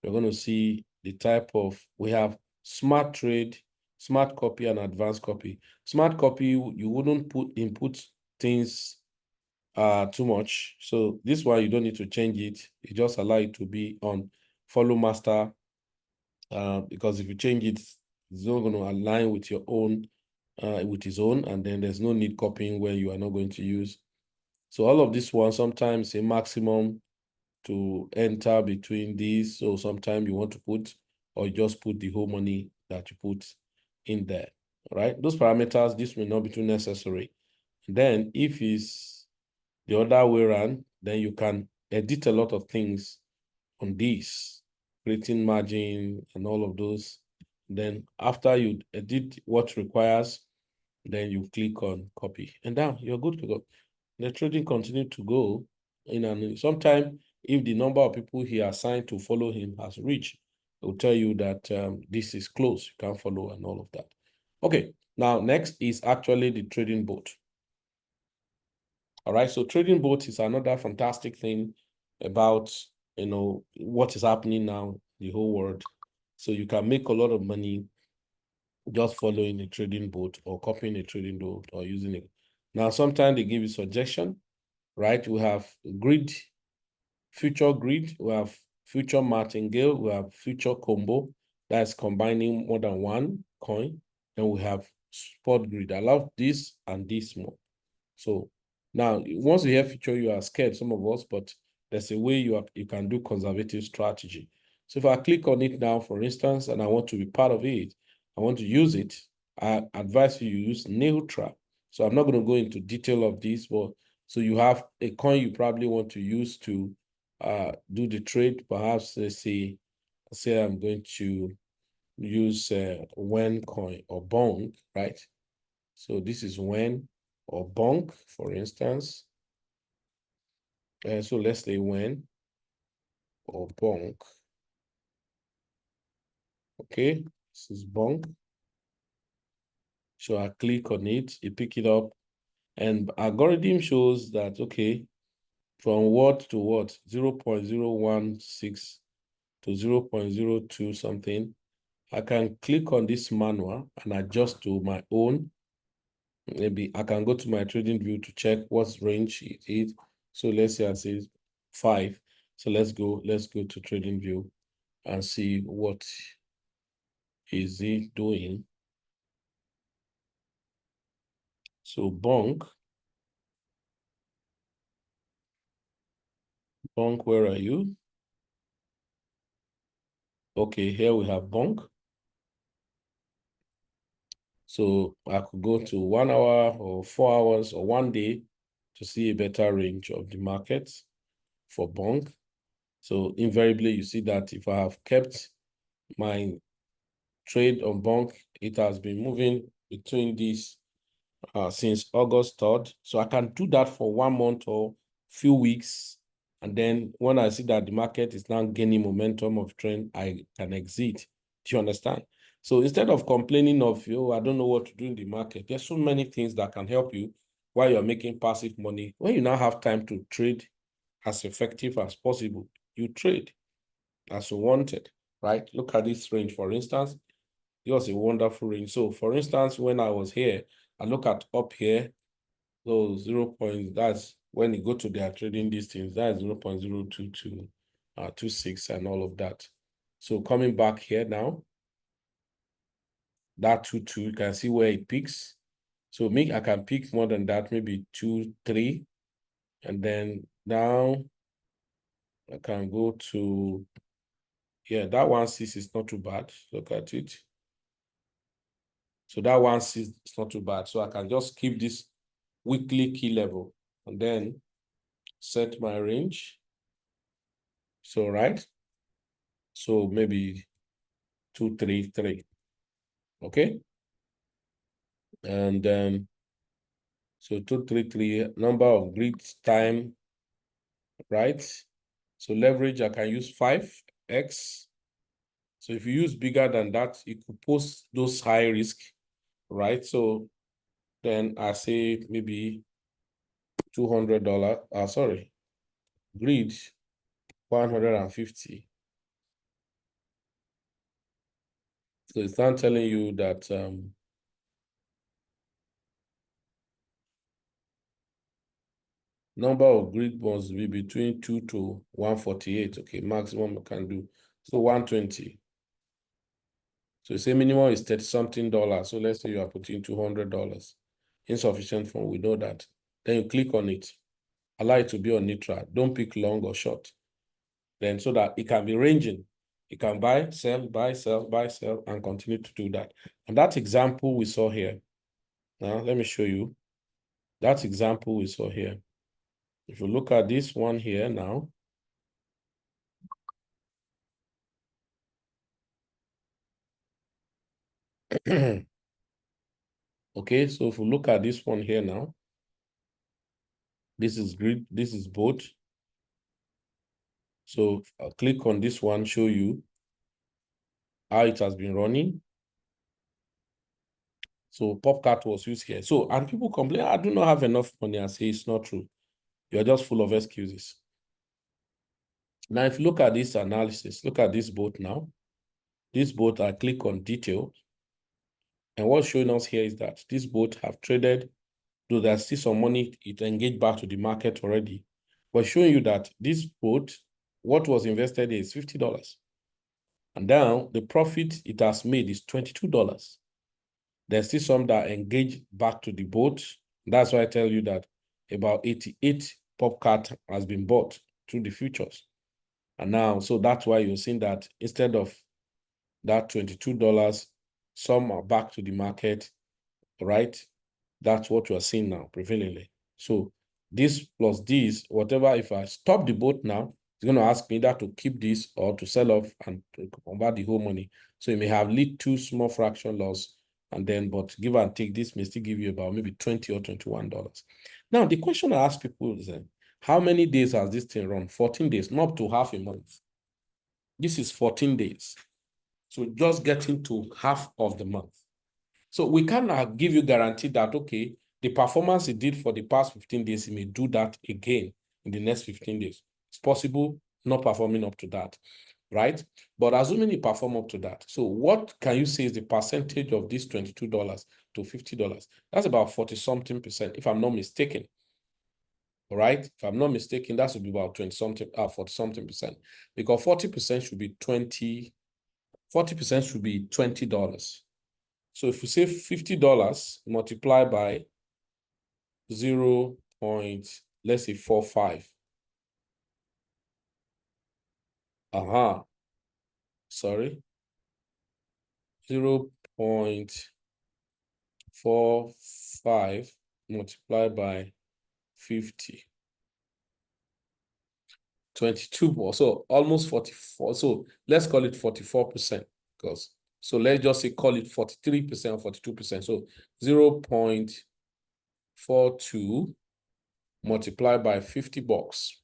you're going to see the type of, we have smart trade, smart copy, and advanced copy. Smart copy, you wouldn't input things too much. So this one, you don't need to change it. You just allow it to be on follow master, because if you change it, it's not going to align with your own, with his own, and then there's no need copying where you are not going to use. So all of this one, sometimes a maximum to enter between these. So sometimes you want to put, or you just put the whole money that you put in there. All right. Those parameters, this may not be too necessary. Then if it's the other way around, then you can edit a lot of things on this, creating margin and all of those. Then after you edit what requires, then you click on copy. And now you're good to go. The trading continue to go in, and sometime if the number of people he assigned to follow him has reached, it will tell you that this is close, you can't follow and all of that. Okay, now next is actually the trading bot. All right, so trading bot is another fantastic thing about, what is happening now, the whole world. So you can make a lot of money just following a trading bot or copying a trading bot or using it. Now, sometimes they give you suggestion, right? We have grid, future grid, we have future martingale, we have future combo, that's combining more than one coin, and we have spot grid. I love this and this more. So now, once you hear future, you are scared, some of us, but there's a way you can do conservative strategy. So if I click on it now, for instance, and I want to be part of it, I want to use it, I advise you use neutral. So I'm not going to go into detail of this, but so you have a coin you probably want to use to do the trade. Perhaps let's say I'm going to use when coin or bond, right? So this is when or bonk, for instance. So let's say when or bonk. Okay, this is bonk. So I click on it, you pick it up, and algorithm shows that, okay, from what to what, 0.016 to 0.02 something. I can click on this manual and adjust to my own. Maybe I can go to my trading view to check what range it is. So let's say I say 5. So let's go to trading view and see what is it doing. So bonk, where are you? Okay, here we have bonk. So I could go to 1 hour or 4 hours or 1 day to see a better range of the market for bonk. So invariably, you see that if I have kept my trade on bunk, it has been moving between these since August 3rd. So I can do that for 1 month or few weeks. And then when I see that the market is now gaining momentum of trend, I can exit. Do you understand? So instead of complaining of, oh, I don't know what to do in the market, there's so many things that can help you while you're making passive money. When you now have time to trade as effective as possible, you trade as you wanted, right? Look at this range, for instance. It was a wonderful range. So for instance, when I was here, I look at up here, so 0. That's when you go to their trading distance, that's 0.022, 26 and all of that. So coming back here now, that 2.2, you can see where it peaks. So I can pick more than that, maybe 2.3, and then now I can go to, yeah, that 1.6 is not too bad. Look at it. So that 1.6 is not too bad. So I can just keep this weekly key level and then set my range. So, right? So maybe 233. Okay. And then, so 233, number of grid time, right? So leverage, I can use 5x. So if you use bigger than that, you could post those high risk, right? So then I say maybe $200, sorry, grid 150. So it's not telling you that number of grid must be between 2 to 148. Okay, maximum I can do. So 120. So you say minimum is 30 something dollars. So let's say you are putting $200. Insufficient fund, we know that. Then you click on it. Allow it to be on neutral. Don't pick long or short. Then so that it can be ranging. You can buy, sell, buy, sell, buy, sell, and continue to do that. And that example we saw here. Now, let me show you. That example we saw here. If you look at this one here now, okay, so if we look at this one here now, this is grid, this is both. So I'll click on this one, show you how it has been running. So Popcat was used here. So, and people complain, I do not have enough money. I say it's not true. You're just full of excuses. Now, if you look at this analysis, look at this boat now. This boat, I click on detail. And what's showing us here is that this boat have traded, though there's still some money, it engaged back to the market already. But showing you that this boat, what was invested is $50. And now the profit it has made is $22. There's still some that engage back to the boat. That's why I tell you that about 88 Popcat has been bought through the futures. And now, so that's why you're seeing that instead of that $22, some are back to the market, right? That's what you're seeing now, prevalently. So this plus this, whatever, if I stop the boat now, it's going to ask me either to keep this or to sell off and to convert the whole money. So you may have lead to small fraction loss, and then, but give and take, this may still give you about maybe $20 or $21. Now, the question I ask people is, how many days has this thing run? 14 days, not up to half a month. This is 14 days. So just getting to half of the month. So we cannot give you guarantee that, okay, the performance it did for the past 15 days, it may do that again in the next 15 days. It's possible not performing up to that, right? But assuming it perform up to that, so what can you say is the percentage of this $22 to $50? That's about 40-something%, if I'm not mistaken. All right, if I'm not mistaken, that should be about 40-something%, because 40% should be 40% should be $20. So if we say $50 multiplied by 0. Let's say 45. Sorry. 0.45 multiplied by 50. 22 more. So almost 44. So let's call it 44% because so let's just say call it 43% or 42%. So 0.42 multiplied by 50 bucks.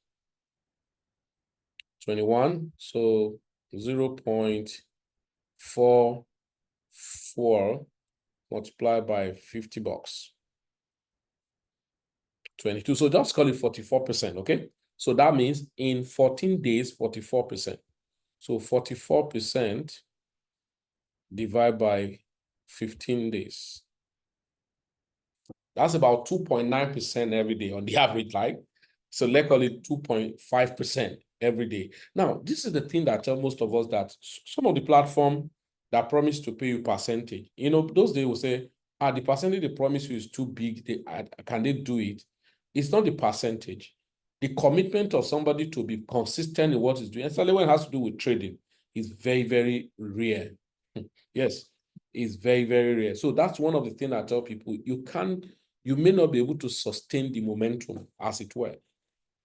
21. So 0.44 multiplied by 50 bucks. 22. So just call it 44%, okay? So that means in 14 days, 44%. So 44% divided by 15 days. That's about 2.9% every day on the average, like. So let's call it 2.5% every day. Now, this is the thing that tell most of us that some of the platform that promise to pay you percentage, you know, those they will say, the percentage they promise you is too big. Can they do it? It's not the percentage. The commitment of somebody to be consistent in what is doing, especially when it has to do with trading, is very, very rare. Yes, it's very, very rare. So that's one of the things I tell people. You may not be able to sustain the momentum as it were.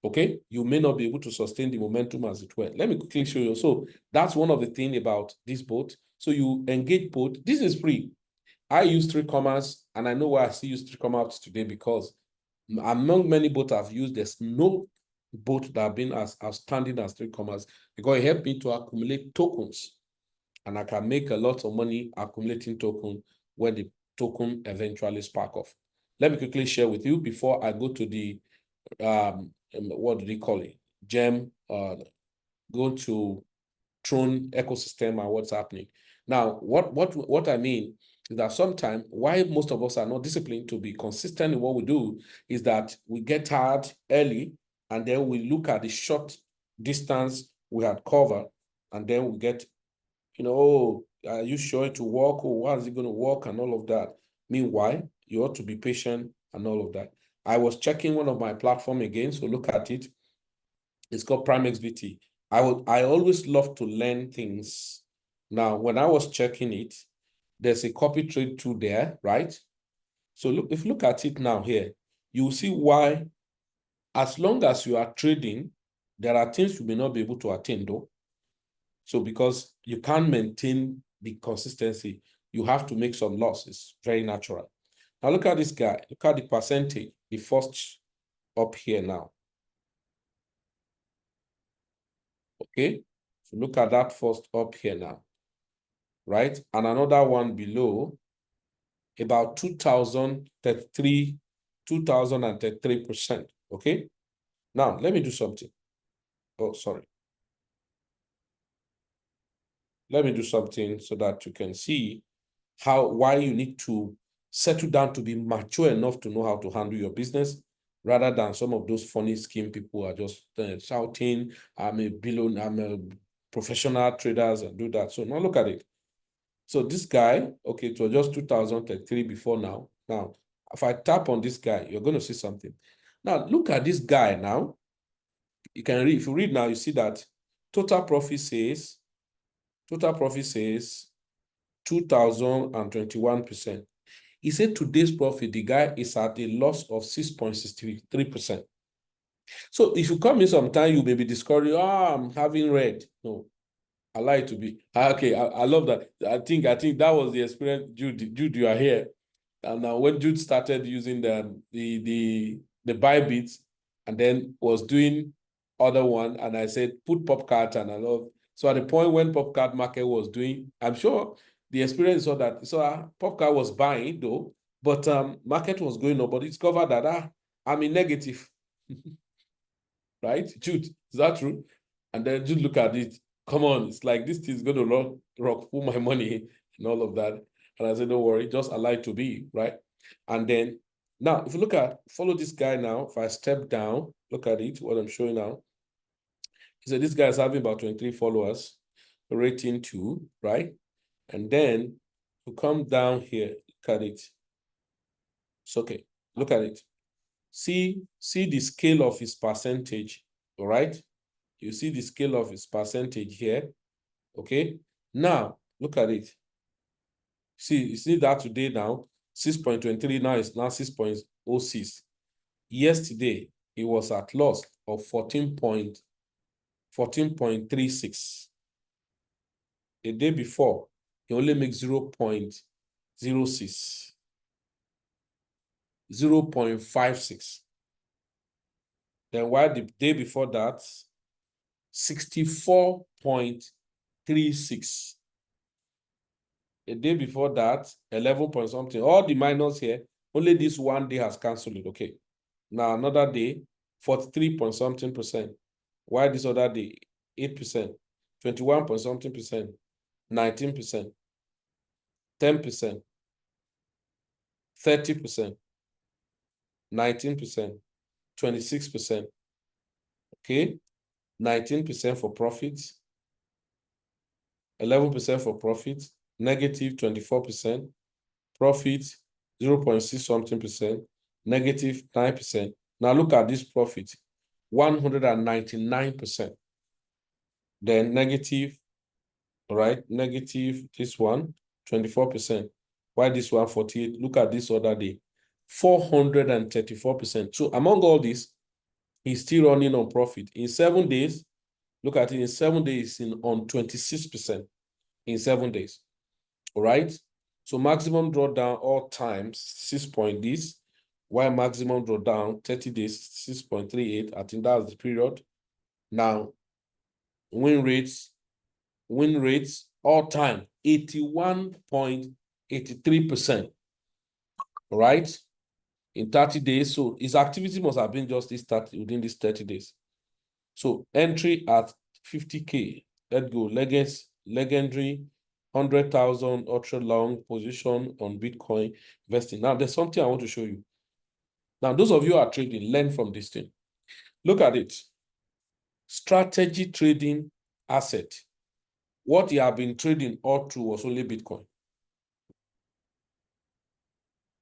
Okay, you may not be able to sustain the momentum as it were. Let me quickly show you. So that's one of the things about this bot. So you engage bot. This is free. I use 3Commas, and I know why I still use 3Commas today because among many bots I've used, there's no bot that have been as outstanding as 3Commas because it helped me to accumulate tokens, and I can make a lot of money accumulating token when the token eventually spark off. Let me quickly share with you before I go to the what do they call it? Gem, go to Tron ecosystem and what's happening. Now, what I mean is that sometimes why most of us are not disciplined to be consistent in what we do is that we get tired early and then we look at the short distance we had covered and then we get, you know, oh, are you sure it will work? Or how is it going to work and all of that? Meanwhile, you ought to be patient and all of that. I was checking one of my platform again, so look at it. It's called PrimeXBT. I always love to learn things. Now, when I was checking it, there's a copy trade tool there, right? So look, if you look at it now here, you see why, as long as you are trading, there are things you may not be able to attain though. So because you can't maintain the consistency, you have to make some losses. Very natural. Now look at this guy. Look at the percentage, the first up here now. Okay, so look at that first up here now, right? And another one below, about 2033%. Okay, now let me do something. Oh, sorry. Let me do something so that you can see why you need to settle down to be mature enough to know how to handle your business rather than some of those funny scheme people are just shouting, I'm a professional traders and do that. So now look at it. So this guy, okay, it was just 2033 before now. Now, if I tap on this guy, you're going to see something. Now, look at this guy now. You can read, if you read now, you see that total profit says 2021%. He said today's profit, the guy is at a loss of 6.63%. So if you come in sometime, you may be discouraged, I'm having red. No, I like to be. Okay, I love that. I think that was the experience, Jude, you are here. And now when Jude started using the Bybit and then was doing other one, and I said, put PopCard and I love. So at the point when PopCard market was doing, I'm sure the experience saw that. So PopCard was buying though, but market was going up, but it's covered that I'm in negative. Right? Jude, is that true? And then Jude look at it. Come on, it's like this thing's going to rock pull my money and all of that. And I said, don't worry, just allow it to be, right? And then now, if you follow this guy now, if I step down, look at it, what I'm showing now. He said this guy is having about 23 followers, rating 2, right? And then to come down here, look at it. It's okay. Look at it. See the scale of his percentage, all right? You see the scale of his percentage here, okay? Now, look at it. You see that today now, 6.23, now it's now 6.06. Yesterday, it was at loss of 14.3%. 14.36. A day before, he only makes 0.06, 0.56. Then while the day before that, 64.36. A day before that, 11 point something. All the minus here, only this one day has canceled it. Okay. Now another day, 43 point something percent. Why this other day, 8%, 21 point something percent, 19%, 10%, 30%, 19%, 26%. Okay. 19% for profits, 11% for profit, negative 24%, profit 0.6 something percent, negative 9%. Now look at this profit, 199%. Then negative, all right, negative this one, 24%. Why this one, 48? Look at this other day, 434%. So among all this, he's still running on profit. In 7 days, look at it, in 7 days, on 26% in 7 days. All right. So maximum drawdown all times 6 point this, while maximum drawdown 30 days 6.38. I think that's the period. Now, win rates all time 81.83%. All right. In 30 days. So his activity must have been just this 30 within these 30 days. So entry at 50K. Let's go. Legendary 100,000 ultra long position on Bitcoin investing. Now, there's something I want to show you. Now, those of you who are trading, learn from this thing. Look at it. Strategy trading asset. What he had been trading all through was only Bitcoin.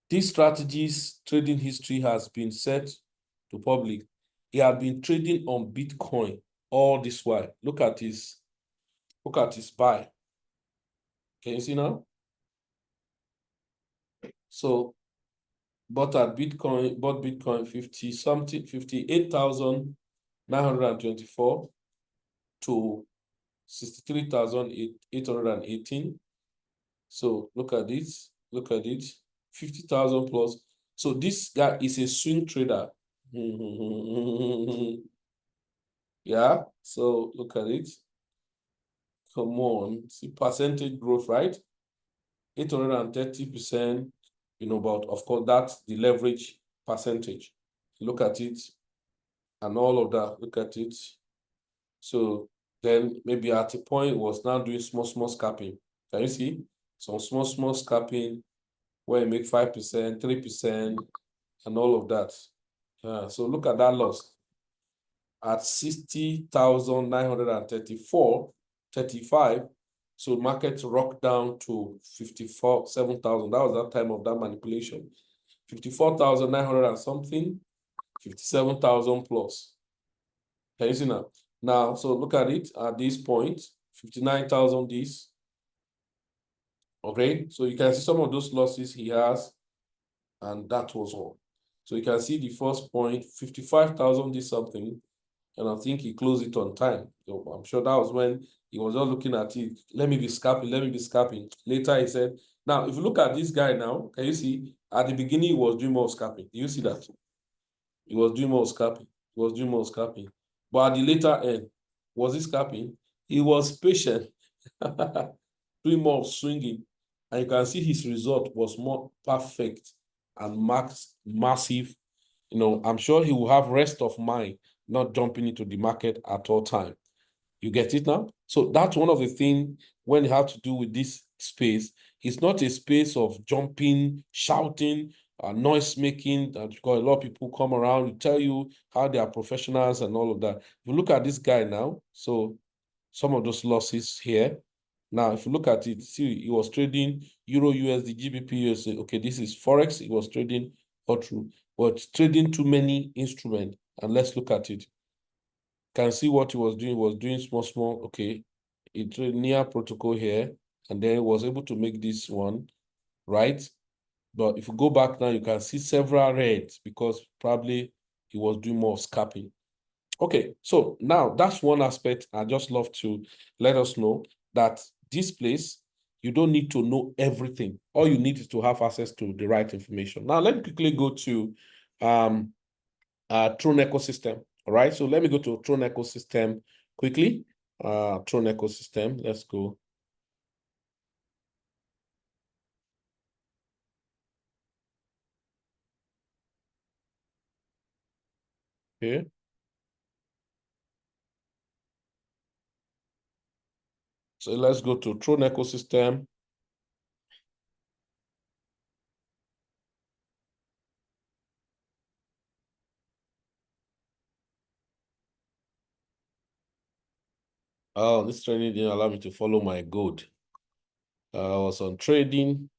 This strategy's trading history has been set to public. He had been trading on Bitcoin all this while. Look at his buy. Can you see now? So bought Bitcoin 50 something, 58,924 to 63,818. So look at it, 50,000 plus. So this guy is a swing trader. Yeah, so look at it. Come on, see percentage growth, right? 830%, but of course, that's the leverage percentage. Look at it and all of that. Look at it. So then maybe at a point it was now doing small scalping. Can you see? Some small scalping where you make 5%, 3%, and all of that. So look at that loss. At 60,934.35, so market rocked down to 7,000. That was that time of that manipulation. 54,900 and something, 57,000 plus. Can you see now? Now, so look at it at this point, 59,000 this. Okay, so you can see some of those losses he has, and that was all. So you can see the first point, 55,000 this something, and I think he closed it on time. So I'm sure that was when he was just looking at it. Let me be scalping. Later he said, now, if you look at this guy now, can you see at the beginning he was doing more scalping? Do you see that? He was doing more scalping. But at the later end, was he scalping? He was patient, doing more of swinging. And you can see his result was more perfect and massive. I'm sure he will have rest of mind, not jumping into the market at all time. You get it now? So that's one of the things when you have to do with this space. It's not a space of jumping, shouting, noise making, and you've got a lot of people come around to tell you how they are professionals and all of that. If you look at this guy now, so some of those losses here. Now, if you look at it, see, he was trading Euro USD, GBP USD. Okay, this is Forex. He was trading all through, but trading too many instruments. And let's look at it. Can see what he was doing. He was doing small. Okay, he traded near protocol here, and then he was able to make this one, right? But if you go back now, you can see several reds because probably he was doing more scalping. Okay, so now that's one aspect. I just love to let us know that this place, you don't need to know everything. All you need is to have access to the right information. Now, let me quickly go to Tron ecosystem. All right, so let me go to Tron ecosystem quickly. Tron ecosystem, let's go. Okay. So let's go to Tron ecosystem. Oh, this training didn't allow me to follow my code. I was on trading.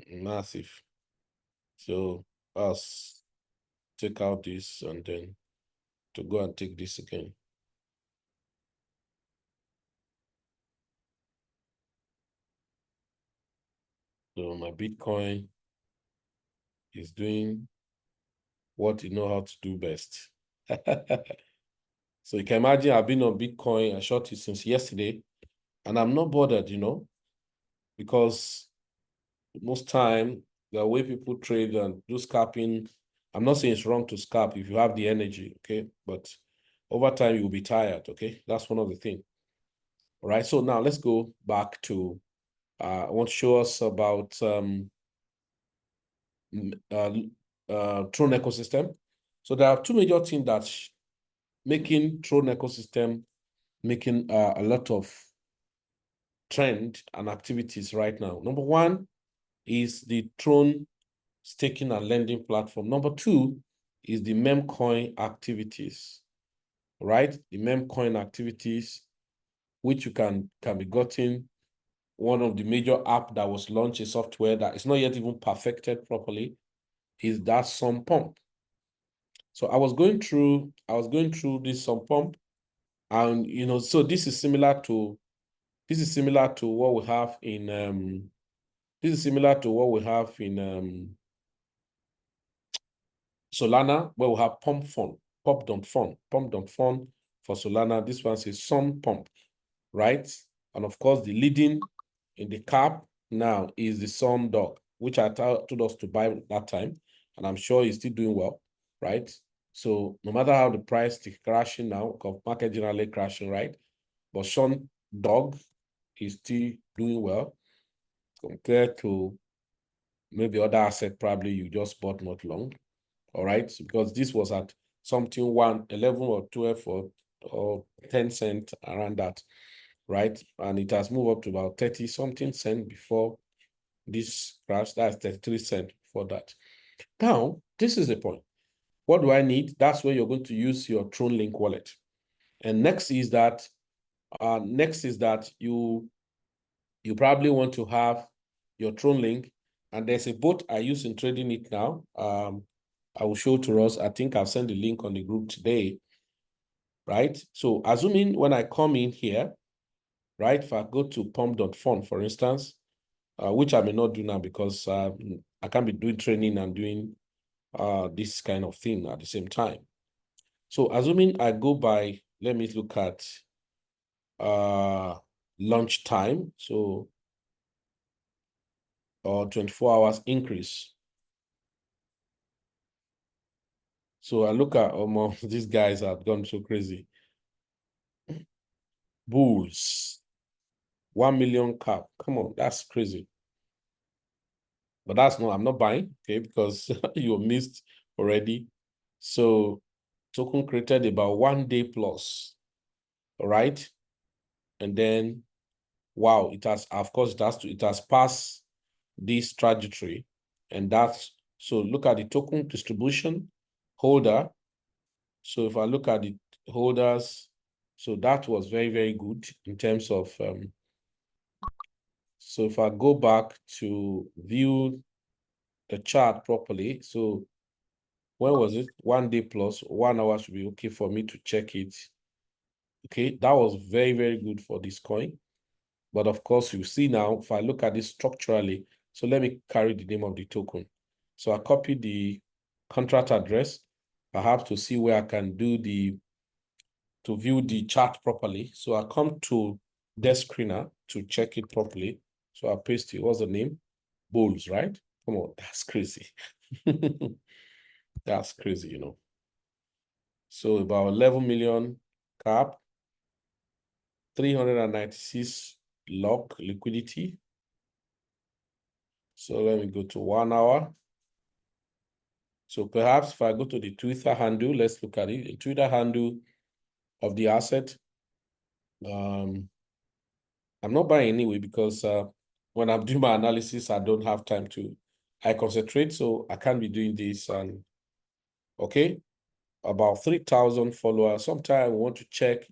Massive. So us take out this and then to go and take this again. So my Bitcoin is doing what you know how to do best. So you can imagine I've been on Bitcoin, I short it since yesterday, and I'm not bothered, because most time the way people trade and do scalping, I'm not saying it's wrong to scalp if you have the energy, okay? But over time you'll be tired, okay? That's one of the things. All right, so now let's go back to, I want to show us about Tron ecosystem. So there are two major things that making Tron ecosystem, making a lot of trend and activities right now. Number one is the Tron staking and lending platform. Number two is the memcoin activities, right? The memcoin activities, which you can be gotten. One of the major app that was launched, a software that is not yet even perfected properly, is that sum pump. So I was going through this sum pump, and so this is similar to what we have in Solana, where we have pump fund, pump dump fund for Solana. This one says sum pump, right? And of course, the leading in the cap now is the Sun Dog, which I told us to buy that time, and I'm sure he's still doing well, right? So no matter how the price is crashing now, because market generally crashing, right? But Sun Dog is still doing well compared to maybe other asset probably you just bought not long, all right? Because this was at something 11 or 12 or 10 cents around that, right? And it has moved up to about 30 something cent before this crash. That's 33 cents for that. Now, this is the point. What do I need? That's where you're going to use your Tron Link wallet. And next is that you probably want to have your Tron Link. And there's a bot I use in trading it now. I will show to us. I think I'll send the link on the group today, right? So assuming when I come in here, right, if I go to pump.fund, for instance, which I may not do now because I can't be doing training and doing this kind of thing at the same time. So assuming I go by, let me look at launch time, so or 24 hours increase. So I look at these guys have gone so crazy. Bulls, 1 million cap. Come on, that's crazy. But that's not, I'm not buying, okay, because you missed already. So token created about 1 day plus, all right? And then, wow, it has, of course, it has passed this trajectory. And that's, so look at the token distribution holder. So if I look at the holders, so that was very, very good in terms of, so if I go back to view the chart properly, so when was it? 1 day plus 1 hour should be okay for me to check it. Okay, that was very, very good for this coin. But of course, you see now, if I look at this structurally, so let me carry the name of the token. So I copy the contract address. perhaps to see where I can do to view the chart properly. So I come to desk screener to check it properly. So I paste it. What's the name? Bulls, right? Come on, that's crazy. That's crazy, you know. So about 11 million cap, 396 lock liquidity. So let me go to 1 hour. So perhaps if I go to the Twitter handle, let's look at it. The Twitter handle of the asset. I'm not buying anyway because when I'm doing my analysis, I don't have time I concentrate, so I can't be doing this. And okay, about 3,000 followers. Sometimes I want to check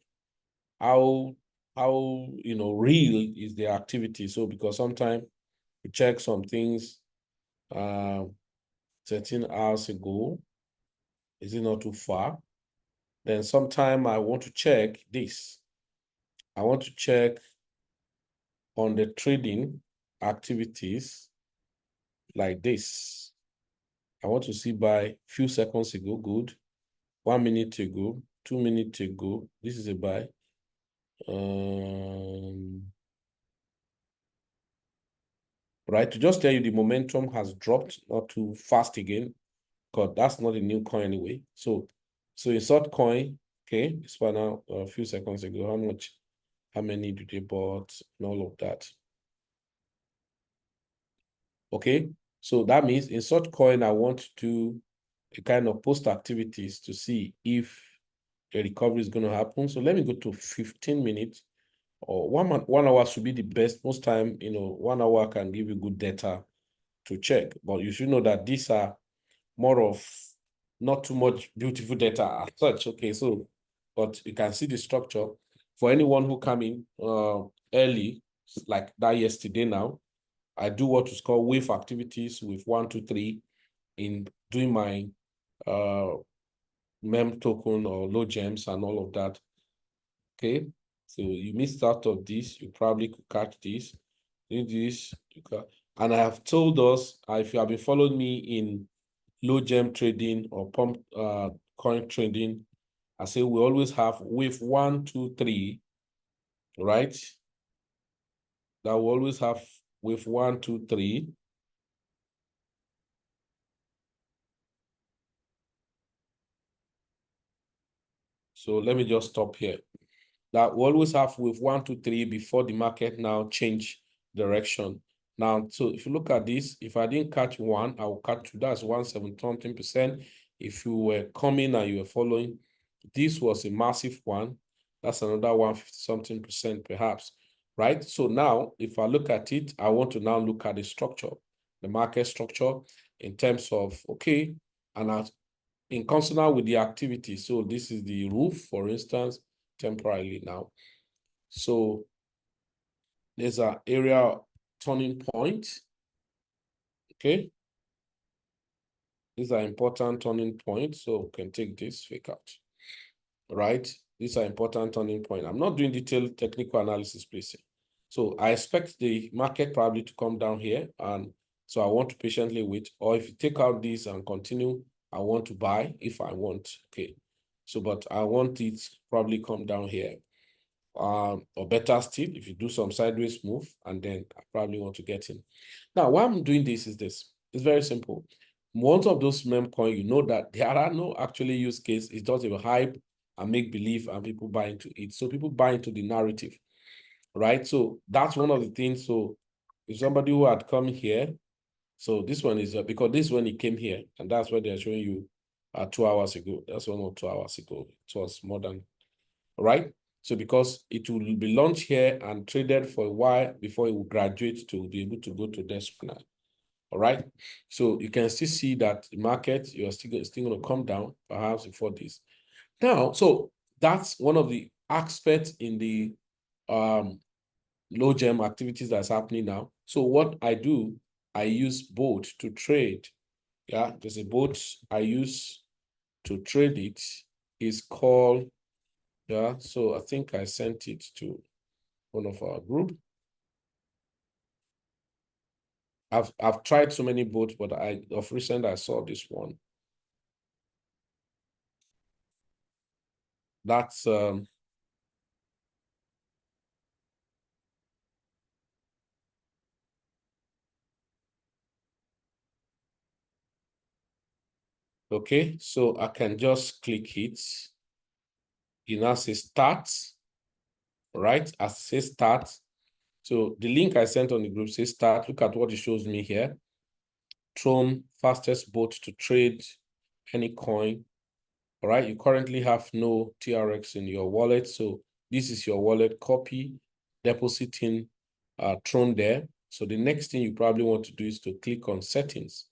how real is the activity. So because sometimes you check some things 13 hours ago, is it not too far? Then sometime I want to check this. I want to check on the trading activities like this. I want to see by few seconds ago, good. 1 minute ago, 2 minutes ago. This is a buy. Right, to just tell you the momentum has dropped, not too fast again, because that's not a new coin anyway. So a short coin, okay, it's for now a few seconds ago. How many did they bought and all of that? Okay, so that means in short coin, I want to a kind of post activities to see if a recovery is going to happen. So let me go to 15 minutes or 1 hour should be the best. Most time, 1 hour can give you good data to check, but you should know that these are more of not too much beautiful data as such. Okay, so, but you can see the structure for anyone who come in early, like that yesterday now. I do what is called wave activities with 1, 2, 3 in doing my mem token or low gems and all of that. Okay, so you missed out of this, you probably could catch this. Do this, and I have told us, if you have been following me in low gem trading or pump coin trading, I say we always have wave 1, 2, 3, right? That we always have wave 1, 2, 3. So let me just stop here. That we always have with 1, 2, 3 before the market now change direction. Now, so if you look at this, if I didn't catch one, I will catch two. That's 170-something%. If you were coming and you were following, this was a massive one. That's another 150-something% perhaps, right? So now, if I look at it, I want to now look at the structure, the market structure in terms of, okay, and in consonant with the activity. So this is the roof, for instance, temporarily now. So there's an area turning point. Okay. These are important turning points. So we can take this fake out. Right. These are important turning point. I'm not doing detailed technical analysis, please. So I expect the market probably to come down here. And so I want to patiently wait. Or if you take out this and continue, I want to buy if I want. Okay. So, but I want it probably come down here. Or better still, if you do some sideways move, and then I probably want to get in. Now, why I'm doing this is this. It's very simple. Most of those meme coin, you know that there are no actually use case. It's just a hype and make believe, and people buy into it. So people buy into the narrative, right? So that's one of the things. So if somebody who had come here, so this one is because this one he came here, and that's what they're showing you 2 hours ago. That's 1 or 2 hours ago. It was more than, right? So because it will be launched here and traded for a while before it will graduate to be able to go to desk now. All right. So you can still see that the market, you're still going to come down perhaps before this. Now, so that's one of the aspects in the low gem activities that's happening now. So what I do, I use both to trade. Yeah, there's a boat I use to trade it. It's called, yeah, so I think I sent it to one of our group. I've tried so many boats, but of recent I saw this one. That's okay. So I can just click it. It now says start, right? As it says start. So the link I sent on the group says start. Look at what it shows me here. Tron, fastest boat to trade any coin. All right, you currently have no TRX in your wallet. So this is your wallet, copy, depositing Tron there. So the next thing you probably want to do is to click on settings.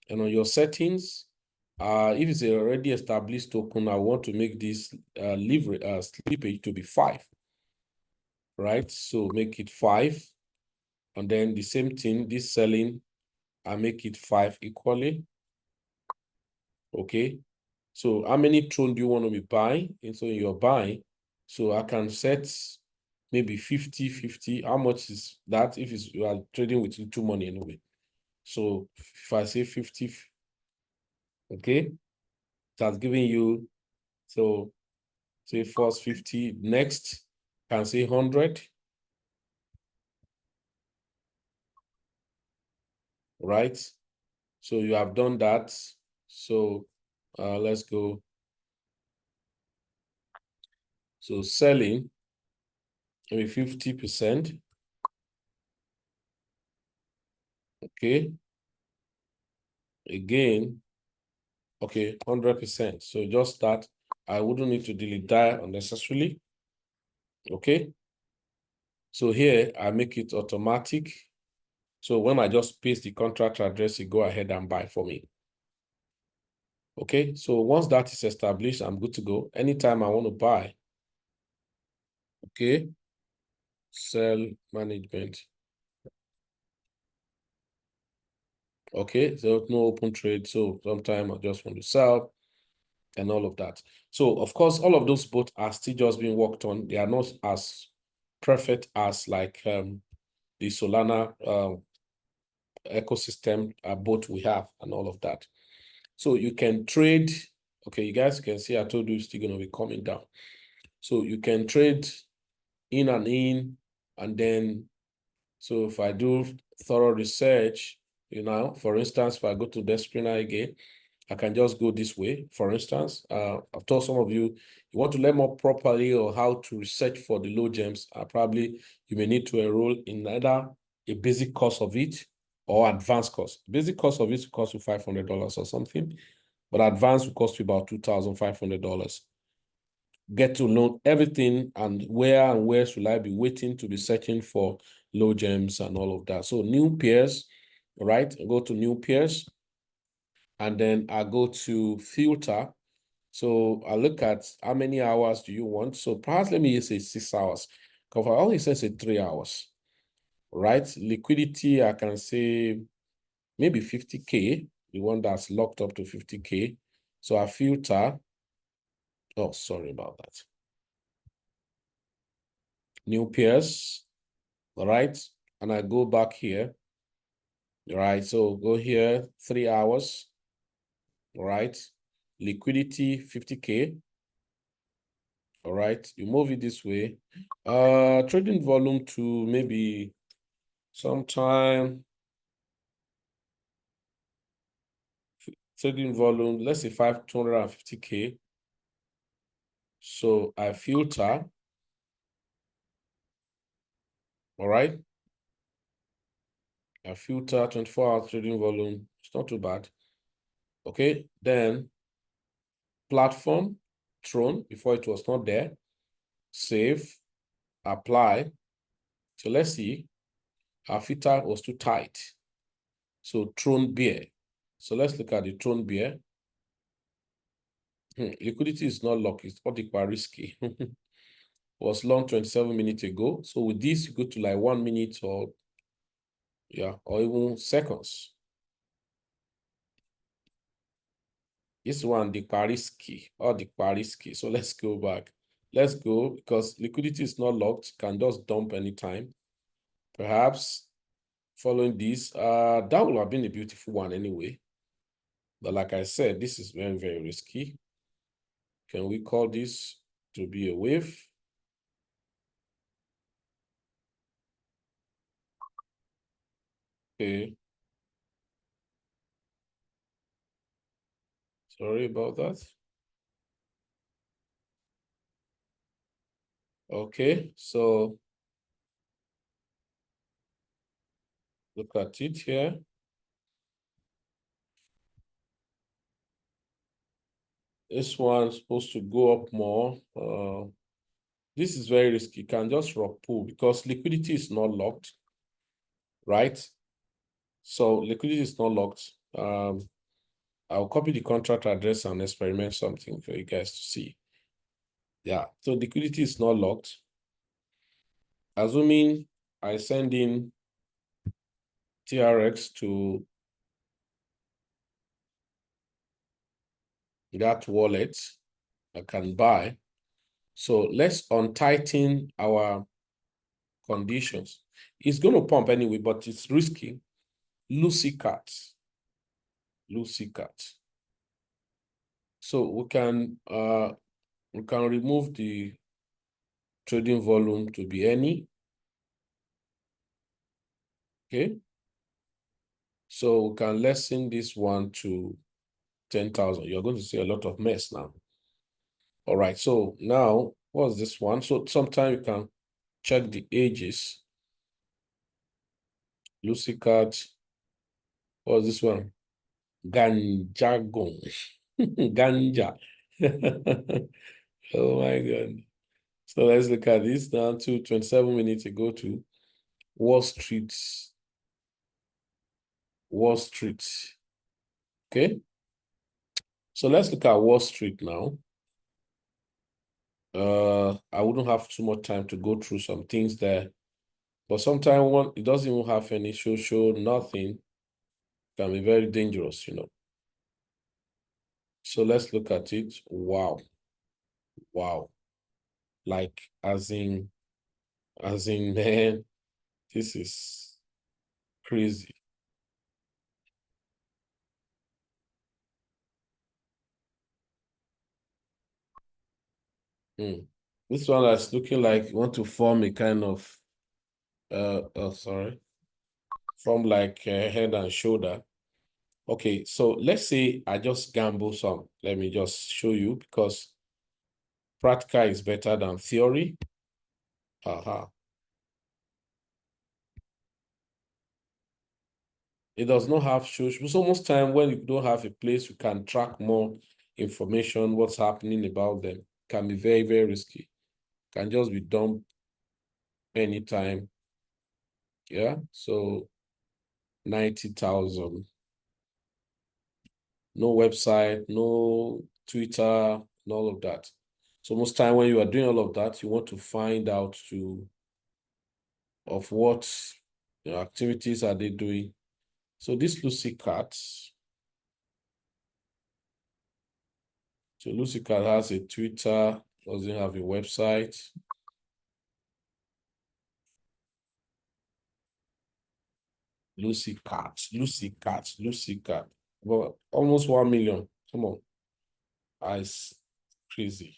And on your settings, if it's a already established token, I want to make this slippage to be 5. Right? So make it 5. And then the same thing, this selling, I make it 5 equally. Okay. So how many Tron do you want to be buying? And so you're buying. So I can set maybe 50, 50. How much is that if you are trading with little money anyway? So if I say 50, okay, that's giving you, so say first 50, next can say 100, right? So you have done that. So let's go. So selling, maybe 50%, okay? Again, okay, 100%. So just that, I wouldn't need to delete that unnecessarily, okay? So here, I make it automatic. So when I just paste the contract address, it go ahead and buy for me. Okay, so once that is established, I'm good to go. Anytime I want to buy, okay, sell management. Okay, so no open trade. So sometimes I just want to sell and all of that. So of course, all of those both are still just being worked on. They are not as perfect as like the Solana ecosystem both we have and all of that. So you can trade. Okay, you guys can see I told you it's still going to be coming down. So you can trade in, and then, so if I do thorough research, for instance, if I go to the screener again, I can just go this way. For instance, I've told some of you, you want to learn more properly or how to research for the low gems, probably you may need to enroll in either a basic course of it or advanced course. Basic course of it will cost you $500 or something, but advanced will cost you about $2,500. Get to know everything and where should I be waiting to be searching for low gems and all of that. So new pairs, right? Go to new pairs, and then I go to filter. So I look at how many hours do you want. So perhaps let me just say 6 hours. Because I only say 3 hours, right? Liquidity, I can say maybe 50K, the one that's locked up to 50K. So I filter. Oh, sorry about that. New pairs, all right? And I go back here, all right? So go here, 3 hours, all right? Liquidity, 50K, all right? You move it this way. Trading volume to maybe sometime, trading volume, let's say 250K. So I filter, all right? I filter 24-hour trading volume. It's not too bad. Okay, then platform, Tron, before it was not there. Save, apply. So let's see. Our filter was too tight. So Tron beer. So let's look at the Tron beer. Liquidity is not locked. It's what they risky. Was long 27 minutes ago. So with this, you go to like 1 minute or even seconds. This one, the risky or the risky. So let's go back. Let's go because liquidity is not locked. Can just dump anytime. Perhaps following this, that would have been a beautiful one anyway. But like I said, this is very, very risky. Can we call this to be a wave. Okay. Sorry about that. Okay, so look at it here. This one's supposed to go up more. This is very risky. You can just pull because liquidity is not locked, right? So liquidity is not locked. I'll copy the contract address and experiment something for you guys to see. Yeah, so liquidity is not locked. Assuming I send in TRX to that wallet, I can buy. So let's untighten our conditions. It's going to pump anyway, but it's risky. Lucy cat. So we can remove the trading volume to be any. Okay. So we can lessen this one to 10,000. You're going to see a lot of mess now. All right. So now, what's this one? So sometimes you can check the ages. Lucy cat. What's this one? Ganjagon. Ganja. Oh my God. So let's look at this now to 27 minutes ago to Wall Street. Wall Street. Okay. So let's look at Wall Street now. I wouldn't have too much time to go through some things there. But sometimes it doesn't even have any show, nothing. Can be very dangerous, you know. So let's look at it. Wow. Wow. Like as in man, this is crazy. Hmm. This one is looking like you want to form a kind of sorry, from like head and shoulder. Okay, so let's say I just gamble some. Let me just show you because practical is better than theory. It does not have show. So most time when you don't have a place, you can track more information, what's happening about them. Can be very, very risky. Can just be dumped anytime. Yeah, so 90,000. No website, no Twitter, and all of that. So most time when you are doing all of that, you want to find out of what activities are they doing. So this Lucy Cat, so Lucy Cat has a Twitter, doesn't have a website. Lucy Cat. Well, almost 1 million. Come on. That's crazy.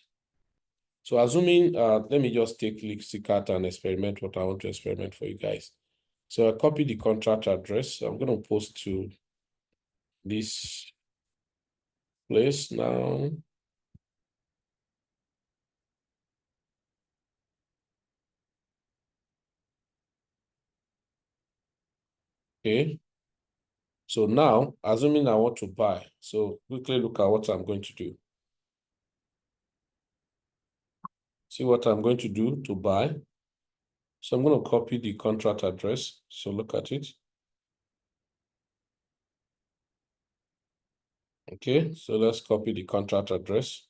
So assuming, let me just take Lucy Cat and experiment what I want to experiment for you guys. So I copy the contract address. I'm going to post to this place now. Okay. So now, assuming I want to buy, so quickly look at what I'm going to do. See what I'm going to do to buy. So I'm going to copy the contract address. So look at it. Okay, so let's copy the contract address.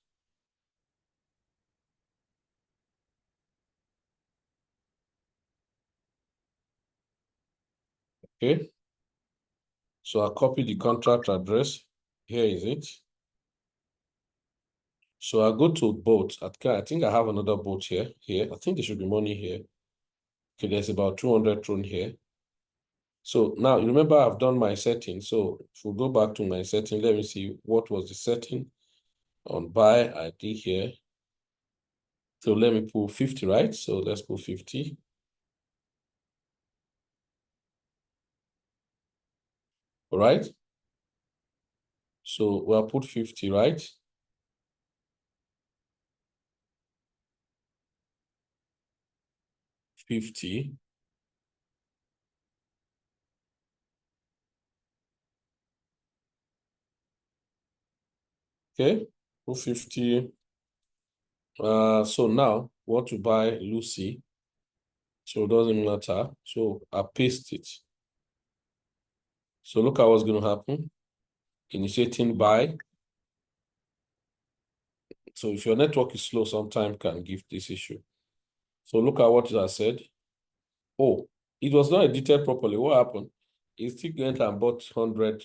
Okay, so I copy the contract address. Here is it. So I go to boat. I think I have another boat here. I think there should be money here. Okay, there's about 200 tron here. So now you remember I've done my setting. So if we go back to my setting, let me see what was the setting on buy ID here. So let me put 50, right? So let's put 50. All right. So we'll put 50, right? 50. Okay, put 50. So now want to buy Lucy. So it doesn't matter. So I paste it. So look at what's going to happen. Initiating buy. So if your network is slow, sometimes can give this issue. So look at what I said. Oh, it was not edited properly. What happened? It still went and bought 100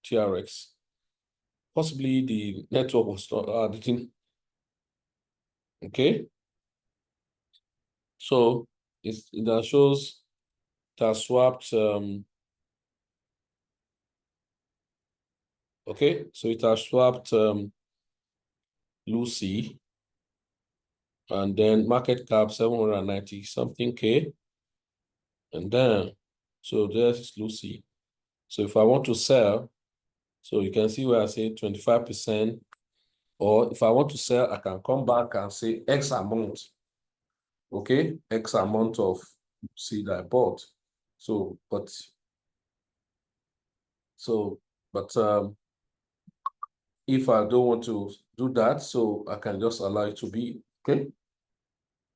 TRX. Possibly the network was not didn't. Okay. So that shows that swapped. Okay, so it has swapped Lucy, and then market cap 790 something K. And then, so there's Lucy. So if I want to sell, so you can see where I say 25%, or if I want to sell, I can come back and say X amount. Okay, X amount of seed I bought. So, but if I don't want to do that, so I can just allow it to be. Okay.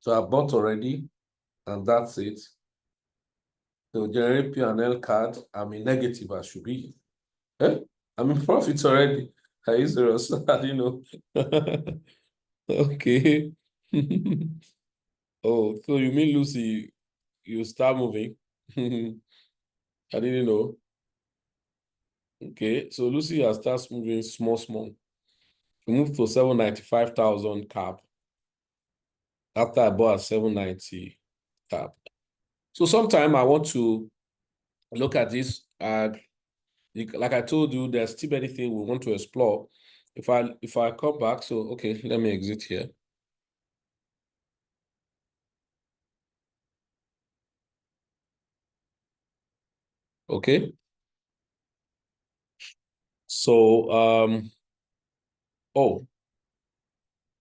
So I bought already, and that's it. So generate P&L card, I'm in negative, I should be. Eh? I'm in profit already. Are you serious? I didn't know. Okay. Oh, so you mean Lucy, you start moving? I didn't know. Okay, so Lucy has starts moving small, small. We moved to 795,000 cap after I bought at 790 cap. So sometime I want to look at this. Like I told you, there's still many things we want to explore. If I come back, so okay, let me exit here. Okay. So oh,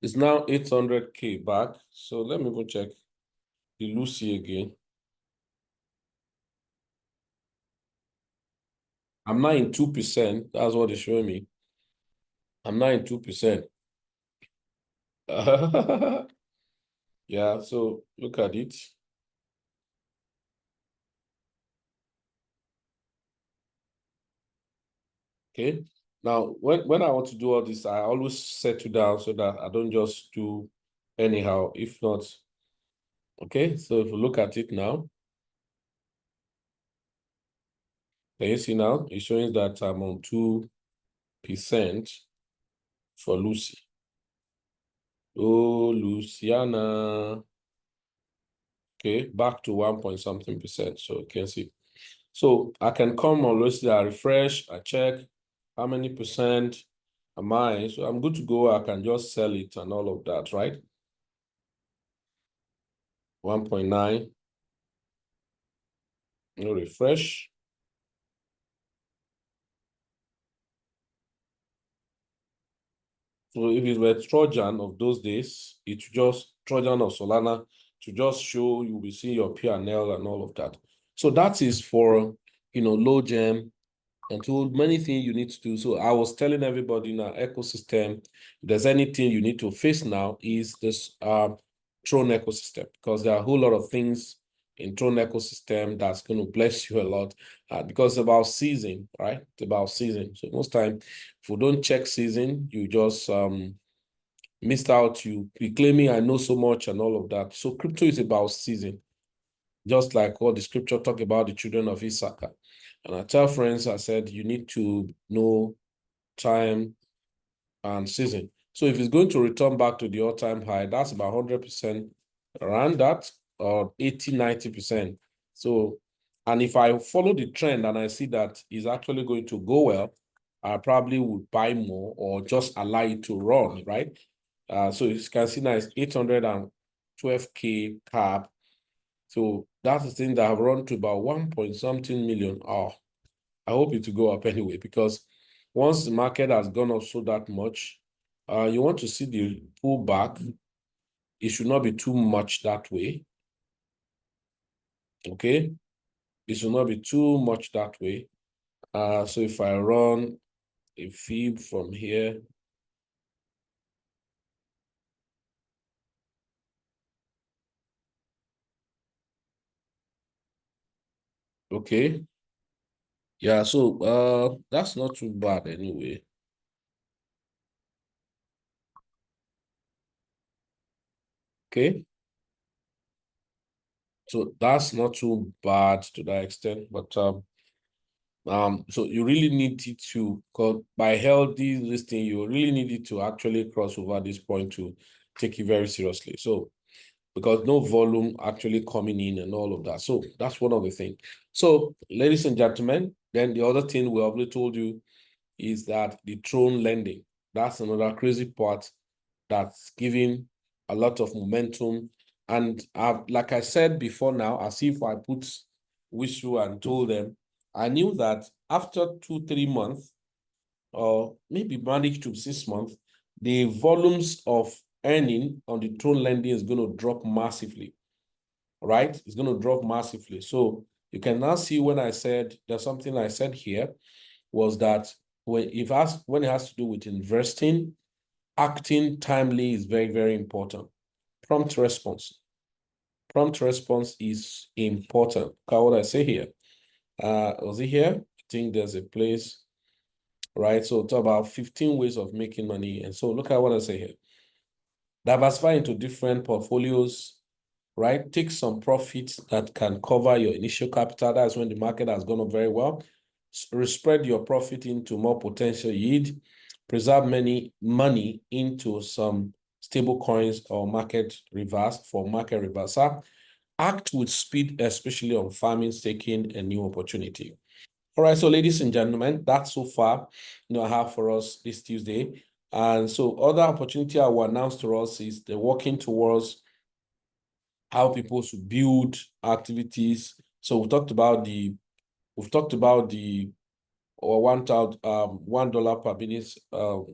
it's now 800K back. So let me go check the Lucy again. I'm now in 2%. That's what it's showing me. I'm now in 2%. Yeah, so look at it. Okay. Now, when I want to do all this, I always settle down so that I don't just do anyhow. If not, okay. So if you look at it now, can you see now? It's showing that I'm on 2% for Lucy. Oh, Luciana. Okay, back to 1 point something percent. So you can see. So I can come on Lucy, I refresh, I check how many percent am I. So I'm good to go. I can just sell it and all of that, right? 1.9. No refresh. So if it were Trojan of those days, it's just Trojan or Solana to just show you will see your P&L and all of that. So that is for, low gem and to many things you need to do. So I was telling everybody in our ecosystem, if there's anything you need to face now is this Tron ecosystem, because there are a whole lot of things in Tron ecosystem that's going to bless you a lot because it's about season, right? It's about season. So most time, if you don't check season, you just missed out. You be claiming I know so much and all of that. So crypto is about season, just like what the scripture talk about the children of Issachar. And I tell friends, I said, you need to know time and season. So if it's going to return back to the all-time high, that's about 100% around that, or 80, 90%. So, and if I follow the trend and I see that it's actually going to go well, I probably would buy more or just allow it to run, right? So you can see now it's 812K cap. So that's the thing that have run to about 1 point something million. Oh, I hope it will go up anyway, because once the market has gone up so that much, you want to see the pullback. It should not be too much that way. Okay. It should not be too much that way. So if I run a fib from here, okay. Yeah, so that's not too bad anyway. Okay. So that's not too bad to that extent, but so you really need it to, cause by healthy listing, you really need it to actually cross over this point to take it very seriously. So because no volume actually coming in and all of that. So that's one of the things. So ladies and gentlemen, then the other thing we already told you is that the drone lending, that's another crazy part that's giving a lot of momentum. And like I said before now, as if I put whistle and told them, I knew that after 2-3 months, or maybe manage to 6 months, the volumes of earning on the drone lending is going to drop massively, right? It's going to drop massively. So you can now see when I said, there's something I said here, was that when it has to do with investing, acting timely is very, very important. Prompt response. Prompt response is important. Look at what I say here. Was it here? I think there's a place, right? So it's about 15 ways of making money. And so look at what I say here. Diversify into different portfolios, right? Take some profits that can cover your initial capital. That's when the market has gone up very well. Spread your profit into more potential yield. Preserve money into some stable coins or market reversal. Act with speed, especially on farming, staking, and new opportunity. All right, so ladies and gentlemen, that's so far, I have for us this Tuesday. And so other opportunity I will announce to us is the working towards how people should build activities. So we've talked about the or $1 per minute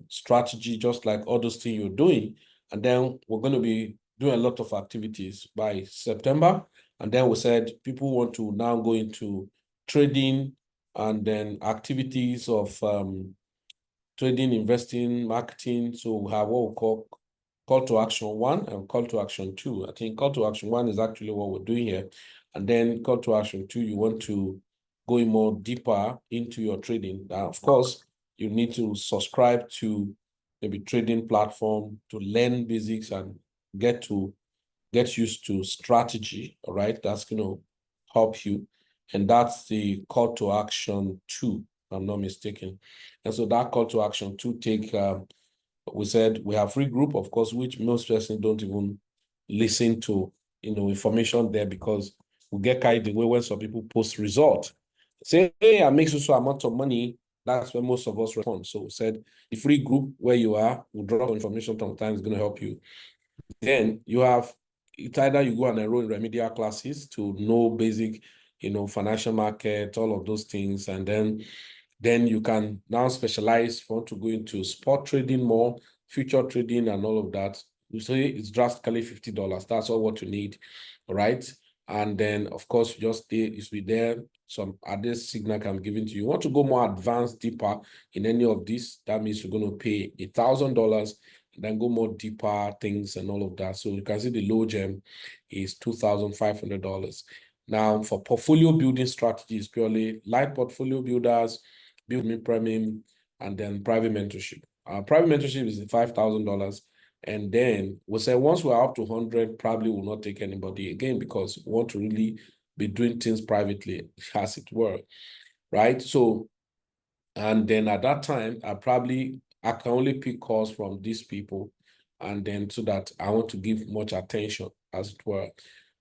strategy, just like all those things you're doing. And then we're going to be doing a lot of activities by September. And then we said people want to now go into trading and then activities of trading, investing, marketing. So we have what we call to action 1 and call to action 2. I think call to action 1 is actually what we're doing here. And then call to action 2, you want to go in more deeper into your trading. Now, of course, you need to subscribe to maybe trading platform to learn basics and get used to strategy. All right, that's going to help you. And that's the call to action 2, if I'm not mistaken. And so that call to action 2 take, we said we have free group, of course, which most persons don't even listen to, information there, because we get carried away when some people post result. Say, hey, I make so amount of money. That's where most of us respond. So we said the free group where you are, will drop information sometimes, going to help you. Then you have, it's either you go and enroll in remedial classes to know basic, financial market, all of those things. And then you can now specialize if you want to go into spot trading more, future trading and all of that. You say it's drastically $50. That's all what you need, right? And then, of course, you just stay, it's be there. Some other signal can be given to you. You want to go more advanced, deeper in any of this, that means you're going to pay $1,000 and then go more deeper things and all of that. So you can see the low gem is $2,500. Now, for portfolio building strategies, purely light portfolio builders, build me premium, and then private mentorship. Private mentorship is $5,000. And then we'll say once we're up to 100, probably will not take anybody again, because we want to really be doing things privately, as it were, right? So, and then at that time, I can only pick calls from these people, and then so that I want to give much attention, as it were,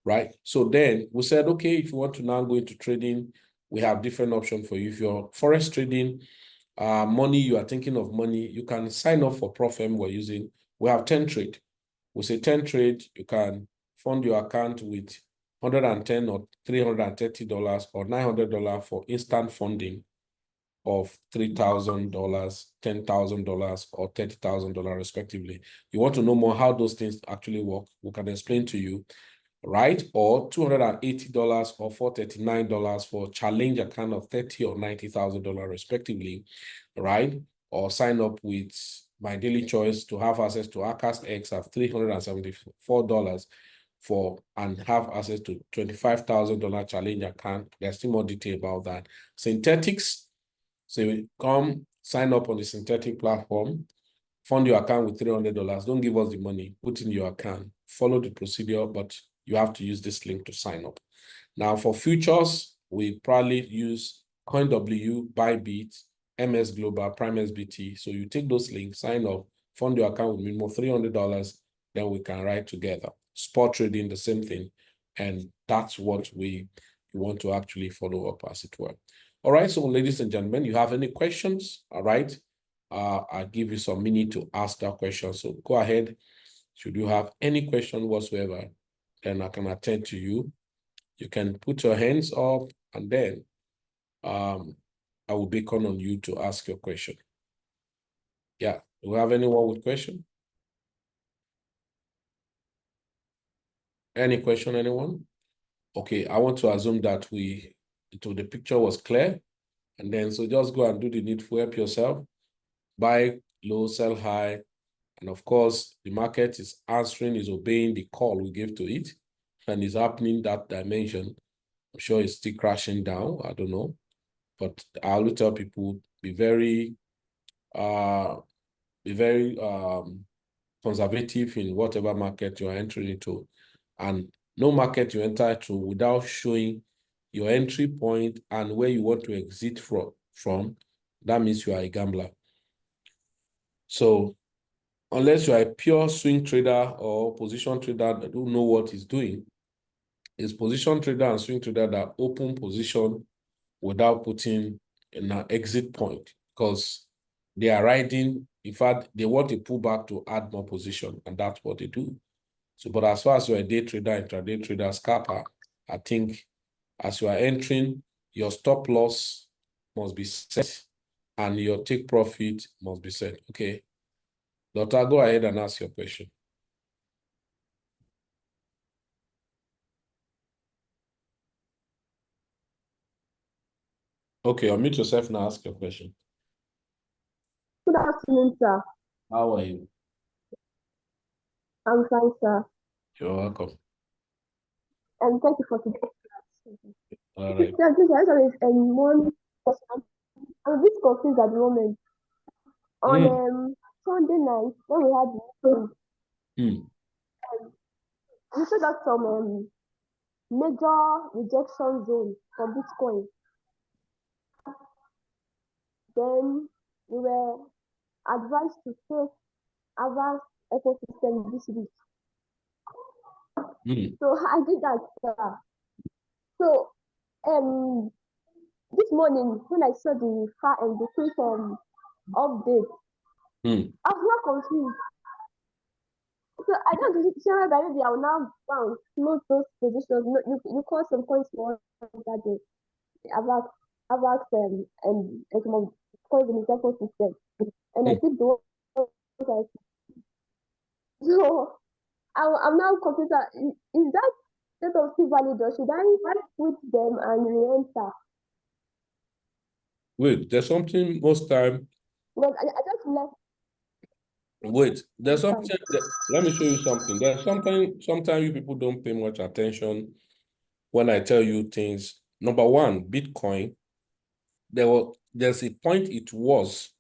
right? So then we said, okay, if you want to now go into trading, we have different options for you. If you're forex trading, money, you are thinking of money, you can sign up for Propject We have 10 trade. We say 10 trade, you can fund your account with $110 or $330 or $900 for instant funding of $3,000, $10,000, or $30,000 respectively. You want to know more how those things actually work, we can explain to you, right? Or $280 or $439 for challenge account of $30,000 or $90,000 respectively, right? Or sign up with My Daily Choice to have access to Arcas X at $374 for and have access to $25,000 challenge account. There's still more detail about that. Synthetics. So you come sign up on the synthetic platform, fund your account with $300. Don't give us the money, put in your account, follow the procedure, but you have to use this link to sign up. Now for futures, we probably use CoinW, Bybit, MS Global, Prime SBT. So you take those links, sign up, fund your account with minimum $300, then we can write together. Spot trading, the same thing. And that's what we want to actually follow up, as it were. All right, so ladies and gentlemen, you have any questions? All right, I'll give you some minute to ask that question. So go ahead. Should you have any question whatsoever, then I can attend to you. You can put your hands up, and then I will beacon on you to ask your question. Yeah, do we have anyone with question? Any question, anyone? Okay, I want to assume that the picture was clear. And then, so just go and do the needful, help yourself, buy low, sell high. And of course, the market is answering, is obeying the call we gave to it, and is happening that dimension. I'm sure it's still crashing down. I don't know. But I always tell people, be very conservative in whatever market you're entering into. And no market you enter into without showing your entry point and where you want to exit from, that means you are a gambler. So unless you are a pure swing trader or position trader that don't know what he's doing, it's position trader and swing trader that open position without putting an exit point, because they are riding. In fact, they want to pull back to add more position, and that's what they do. So, but as far as you're a day trader, intraday trader, scalper, I think as you are entering, your stop loss must be set and your take profit must be set. Okay. Doctor, go ahead and ask your question. Okay, unmute yourself now, ask your question. Good afternoon, sir. How are you? I'm fine, sir. You're welcome. And thank you for today's class. All right. Sir, this is one question. I'm a bit confused at the moment. On Sunday night, when we had the meeting, we showed us some major rejection zone for Bitcoin. Then we were advised to take Ava's ecosystem this week. So I did that, sir. So this morning when I saw the quick update, I was not confused. So I don't sure that maybe I will now close those positions. You call some points for that day about and some of coins in the ecosystem, and I think the one. So I'm now confused. Is that set of still valid, or should I switch them and re-enter? Wait, there's something most time. But I just left. Wait, there's something. Let me show you something. There's something. Sometimes you people don't pay much attention when I tell you things. Number one, Bitcoin. There's a point it was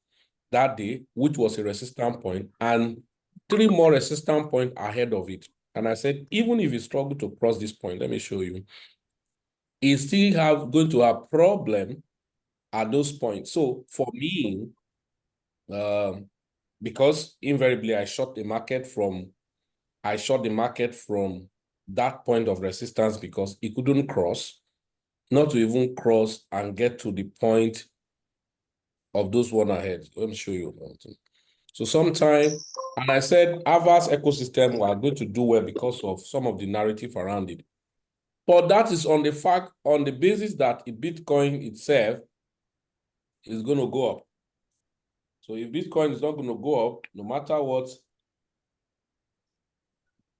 that day, which was a resistance point, and 3 more resistance points ahead of it. And I said, even if you struggle to cross this point, let me show you, it's still going to have problem at those points. So for me, because invariably I short the market from that point of resistance because it couldn't cross, not to even cross and get to the point of those one ahead. Let me show you something. So sometime, and I said Ava's ecosystem are going to do well because of some of the narrative around it. But that is on the basis that Bitcoin itself is going to go up. So if Bitcoin is not going to go up, no matter what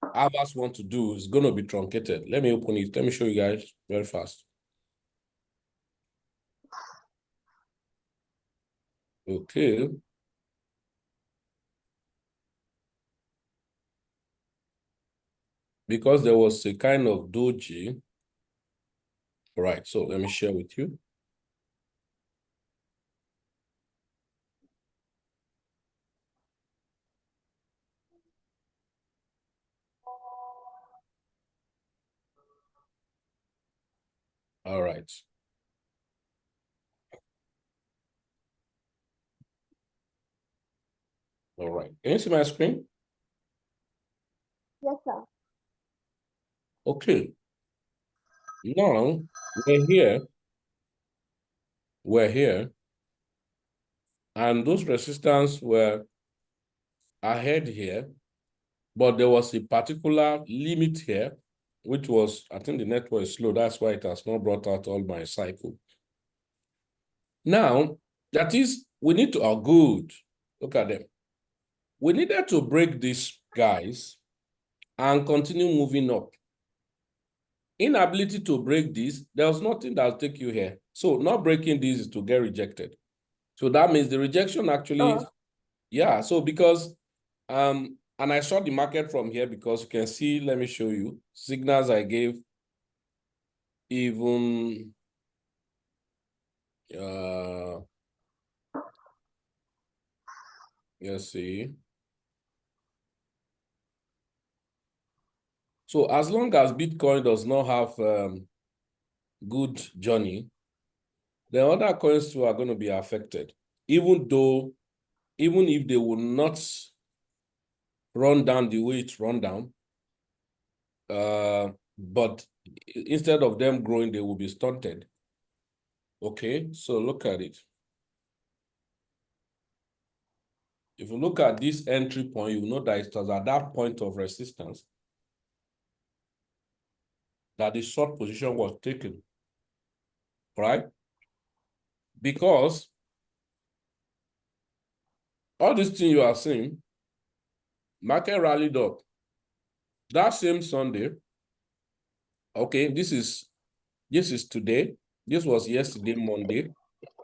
Avas want to do, it's going to be truncated. Let me open it. Let me show you guys very fast. Okay. Because there was a kind of doji. All right, so let me share with you. All right. All right. Can you see my screen? Yes, sir. Okay. Now we're here. We're here. And those resistance were ahead here, but there was a particular limit here, which was, I think the network is slow. That's why it has not brought out all my cycle. Now, that is, we need to, oh, good. Look at them. We needed to break these guys and continue moving up. Inability to break this, there was nothing that'll take you here. So not breaking this is to get rejected. So that means the rejection actually, yeah. So because, and I saw the market from here because you can see, let me show you, signals I gave even, let's see. So as long as Bitcoin does not have good journey, the other coins too are going to be affected, even if they will not run down the way it's run down, but instead of them growing, they will be stunted. Okay, so look at it. If you look at this entry point, you know that it was at that point of resistance that the short position was taken, right? Because all this thing you are seeing, market rallied up. That same Sunday, okay, this is today. This was yesterday, Monday.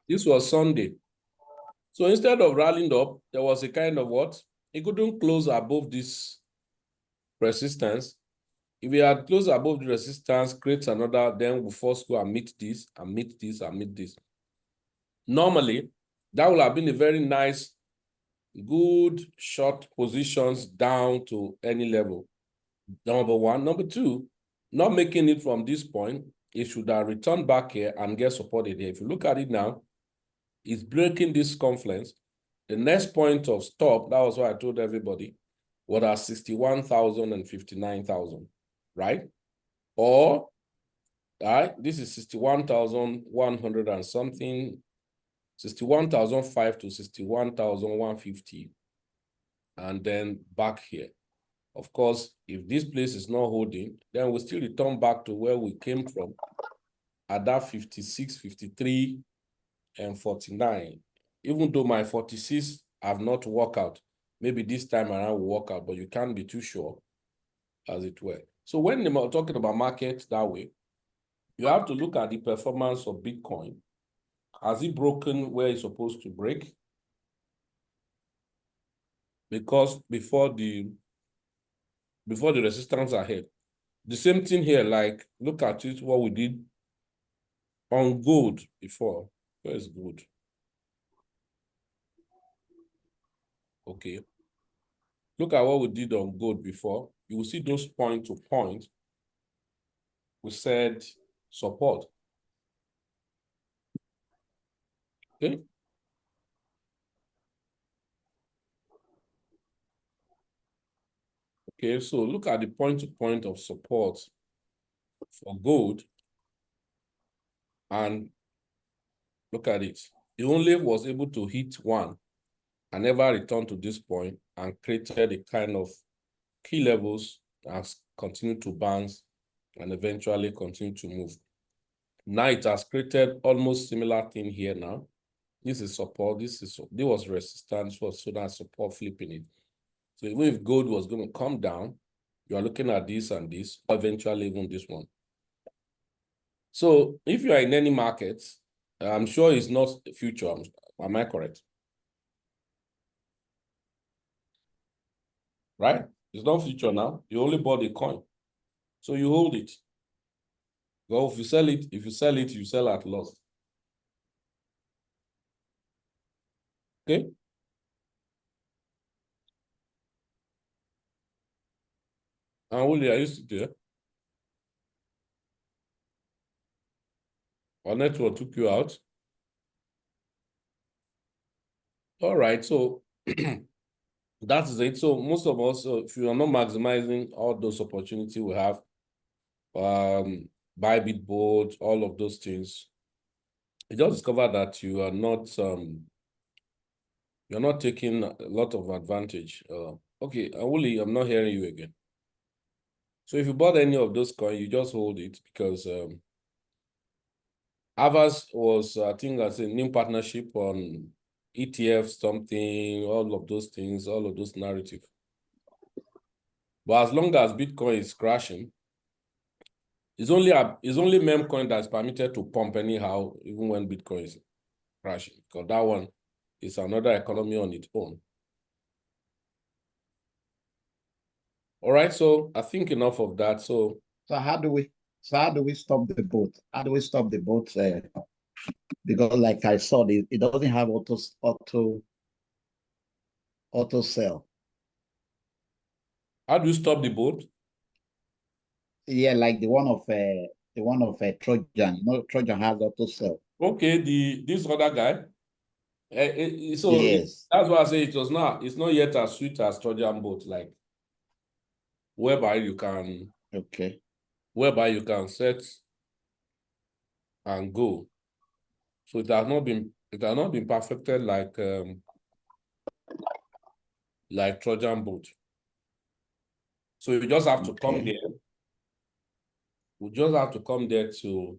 This was Sunday. So instead of rallying up, there was a kind of what? It couldn't close above this resistance. If we had closed above the resistance, create another, then we first go and meet this, and meet this, and meet this. Normally, that would have been a very nice, good short positions down to any level. Number one. Number two, not making it from this point, it should have returned back here and get supported here. If you look at it now, it's breaking this confluence. The next point of stop, that was what I told everybody, was at 61,000 and 59,000, right? Or, right, this is 61,100 and something, 61,005 to 61,150, and then back here. Of course, if this place is not holding, then we still return back to where we came from at that 56, 53, and 49. Even though my 46 have not worked out, maybe this time around will work out, but you can't be too sure, as it were. So when you're talking about markets that way, you have to look at the performance of Bitcoin. Has it broken where it's supposed to break? Because before the resistance ahead. The same thing here, like look at it, what we did on gold before. Where is gold? Okay. Look at what we did on gold before. You will see those point to point. We said support. Okay. Okay, so look at the point to point of support for gold and look at it. It only was able to hit one. and never returned to this point and created a kind of key levels and continued to bounce and eventually continue to move. Now it has created almost similar thing here now. This is support, this was resistance, so that's support flipping it. So even if gold was going to come down, you are looking at this and this, or eventually even this one. So if you are in any market, I'm sure it's not future. Am I correct? Right? It's not future now. You only bought the coin. So you hold it. Well, if you sell it, you sell at loss. Okay? And Willie, are you still there? Our network took you out. All right, so that is it. So most of us, if you are not maximizing all those opportunities we have, Bybit board, all of those things, you just discover that you're not taking a lot of advantage. Okay, Willie, I'm not hearing you again. So if you bought any of those coins, you just hold it because Avas was, I think, as a new partnership on ETF, something, all of those things, all of those narrative. But as long as Bitcoin is crashing, it's only meme coin that's permitted to pump anyhow, even when Bitcoin is crashing, because that one is another economy on its own. All right, so I think enough of that. So how do we stop the boat? How do we stop the boat? Because like I saw, it doesn't have auto sell. how do you stop the boat? Yeah, like the one of Trojan. You know, Trojan has auto sell. Okay, this other guy. Yes. That's why I say it's not yet as sweet as Trojan boat, like whereby you can set and go. So it has not been perfected like Trojan boat. So you just have to come there. We just have to come there to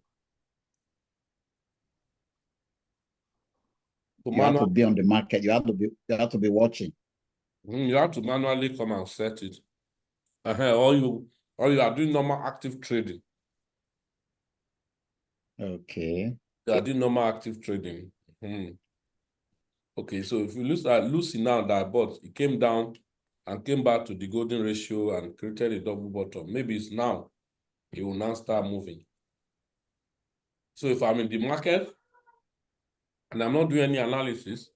you have to be on the market. You have to be watching. You have to manually come and set it. Or you are doing normal active trading. Okay. You are doing normal active trading. Okay, so if you look at Lucy now that I bought, it came down and came back to the golden ratio and created a double bottom. Maybe it's now, it will now start moving. So if I'm in the market and I'm not doing any analysis,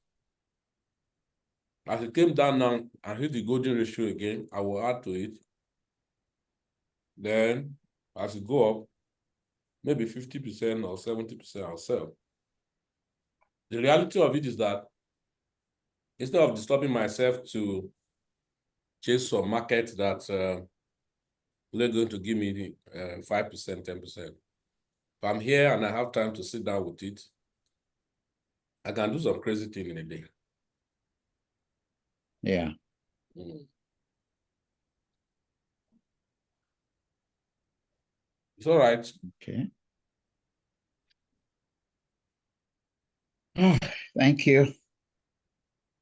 as it came down now and hit the golden ratio again, I will add to it. Then as it go up, maybe 50% or 70% I'll sell. The reality of it is that instead of disturbing myself to chase some market that they're going to give me 5%, 10%. If I'm here and I have time to sit down with it, I can do some crazy thing in a day. Yeah. It's all right. Okay. Oh, thank you.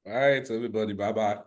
All right, everybody. Bye-bye.